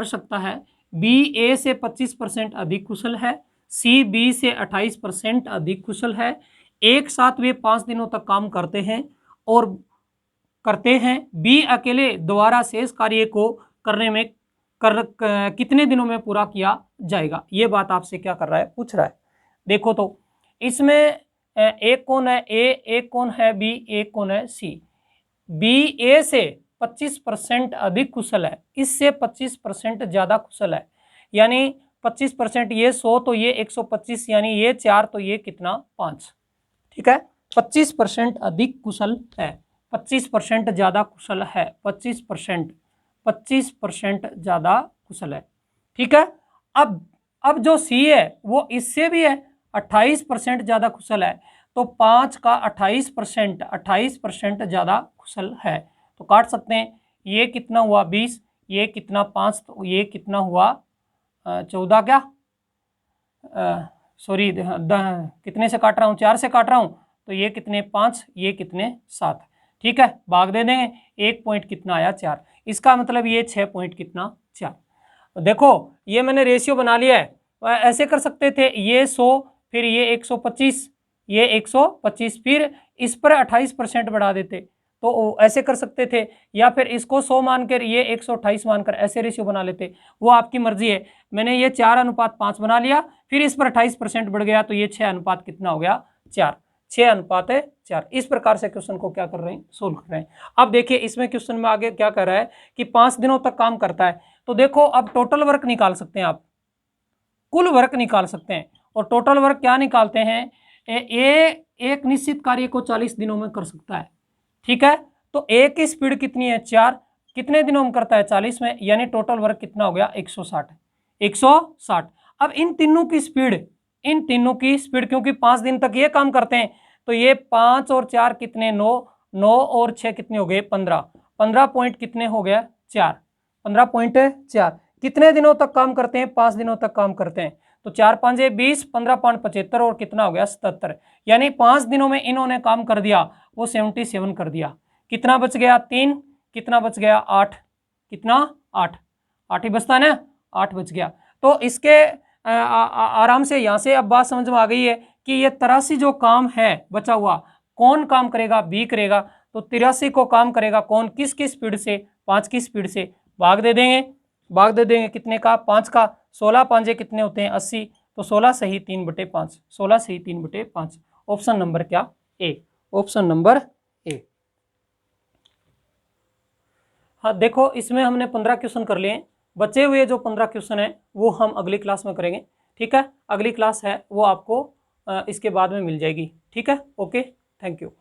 सकता है, बी ए से 25% अधिक कुशल है, सी बी से 28% अधिक कुशल है, एक साथ वे 5 दिनों तक काम करते हैं, बी अकेले द्वारा शेष कार्य को करने में कितने दिनों में पूरा किया जाएगा। ये बात आपसे क्या कर रहा है, पूछ रहा है। देखो तो इसमें एक कौन है ए, एक कौन है बी, एक कौन है सी। बी ए से 25% अधिक कुशल है, इससे 25% ज्यादा कुशल है, यानी 25% ये 100 तो ये 125, यानी ये 4 तो ये कितना 5, ठीक है। 25% अधिक कुशल है, 25% ज्यादा कुशल है, 25% ज्यादा कुशल है, ठीक है। अब जो सी है वो इससे भी है 28% ज्यादा कुशल है, तो 5 का 28% ज्यादा कुशल है, तो काट सकते हैं। ये कितना हुआ 20, ये कितना 5, तो ये कितना हुआ 14, क्या सॉरी कितने से काट रहा हूँ, 4 से काट रहा हूँ, तो ये कितने 5, ये कितने 7, ठीक है। भाग दे देंगे, 1 पॉइंट कितना आया 4, इसका मतलब ये 6 पॉइंट कितना 4। देखो ये मैंने रेशियो बना लिया है, ऐसे कर सकते थे, ये 100 फिर ये 125, ये 125, फिर इस पर 28% बढ़ा देते, तो ऐसे कर सकते थे, या फिर इसको 100 मानकर ये 128 मानकर ऐसे रेशियो बना लेते, वो आपकी मर्जी है। मैंने ये 4:5 बना लिया, फिर इस पर 28% बढ़ गया, तो ये 6 कितना हो गया 4, 6:4। इस प्रकार से क्वेश्चन को क्या कर रहे हैं, सोल्व कर रहे हैं। अब देखिए इसमें क्वेश्चन में आगे क्या कर रहा है कि 5 दिनों तक काम करता है, तो देखो अब टोटल वर्क निकाल सकते हैं आप, कुल वर्क निकाल सकते हैं, और टोटल वर्क क्या निकालते हैं, ए एक निश्चित कार्य को 40 दिनों में कर सकता है, ठीक है। तो ए की स्पीड कितनी है 4, कितने दिनों में करता है 40 में, यानी टोटल वर्क कितना हो गया 160। अब इन तीनों की स्पीड क्योंकि 5 दिन तक ये काम करते हैं, तो ये 5 और 4 कितने 9, 9 और 6 कितने हो गए 15, 15 पॉइंट कितने हो गया 4, 15.4। कितने दिनों तक काम करते हैं, 5 दिनों तक काम करते हैं, तो 4 5 20, 15 5 75 और कितना हो गया 77, यानी 5 दिनों में इन्होंने काम कर दिया, वो 77 कर दिया। कितना बच गया 3, कितना बच गया 8, कितना 8 ही बचता है ना, 8 बच गया। तो इसके आराम से यहाँ से अब बात समझ में आ गई है कि ये 83 जो काम है बचा हुआ, कौन काम करेगा, बी करेगा, तो 83 को काम करेगा कौन, किसकी स्पीड से, 5 की स्पीड से। भाग दे देंगे कितने का 5 का, 16 5 कितने होते हैं 80, तो 16 सही 3/5, 16 सही 3/5। ऑप्शन नंबर क्या ए, ऑप्शन नंबर ए। हाँ देखो इसमें हमने 15 क्वेश्चन कर लिए, बचे हुए जो 15 क्वेश्चन है वो हम अगली क्लास में करेंगे, ठीक है। अगली क्लास है वो आपको इसके बाद में मिल जाएगी, ठीक है। Okay, thank you.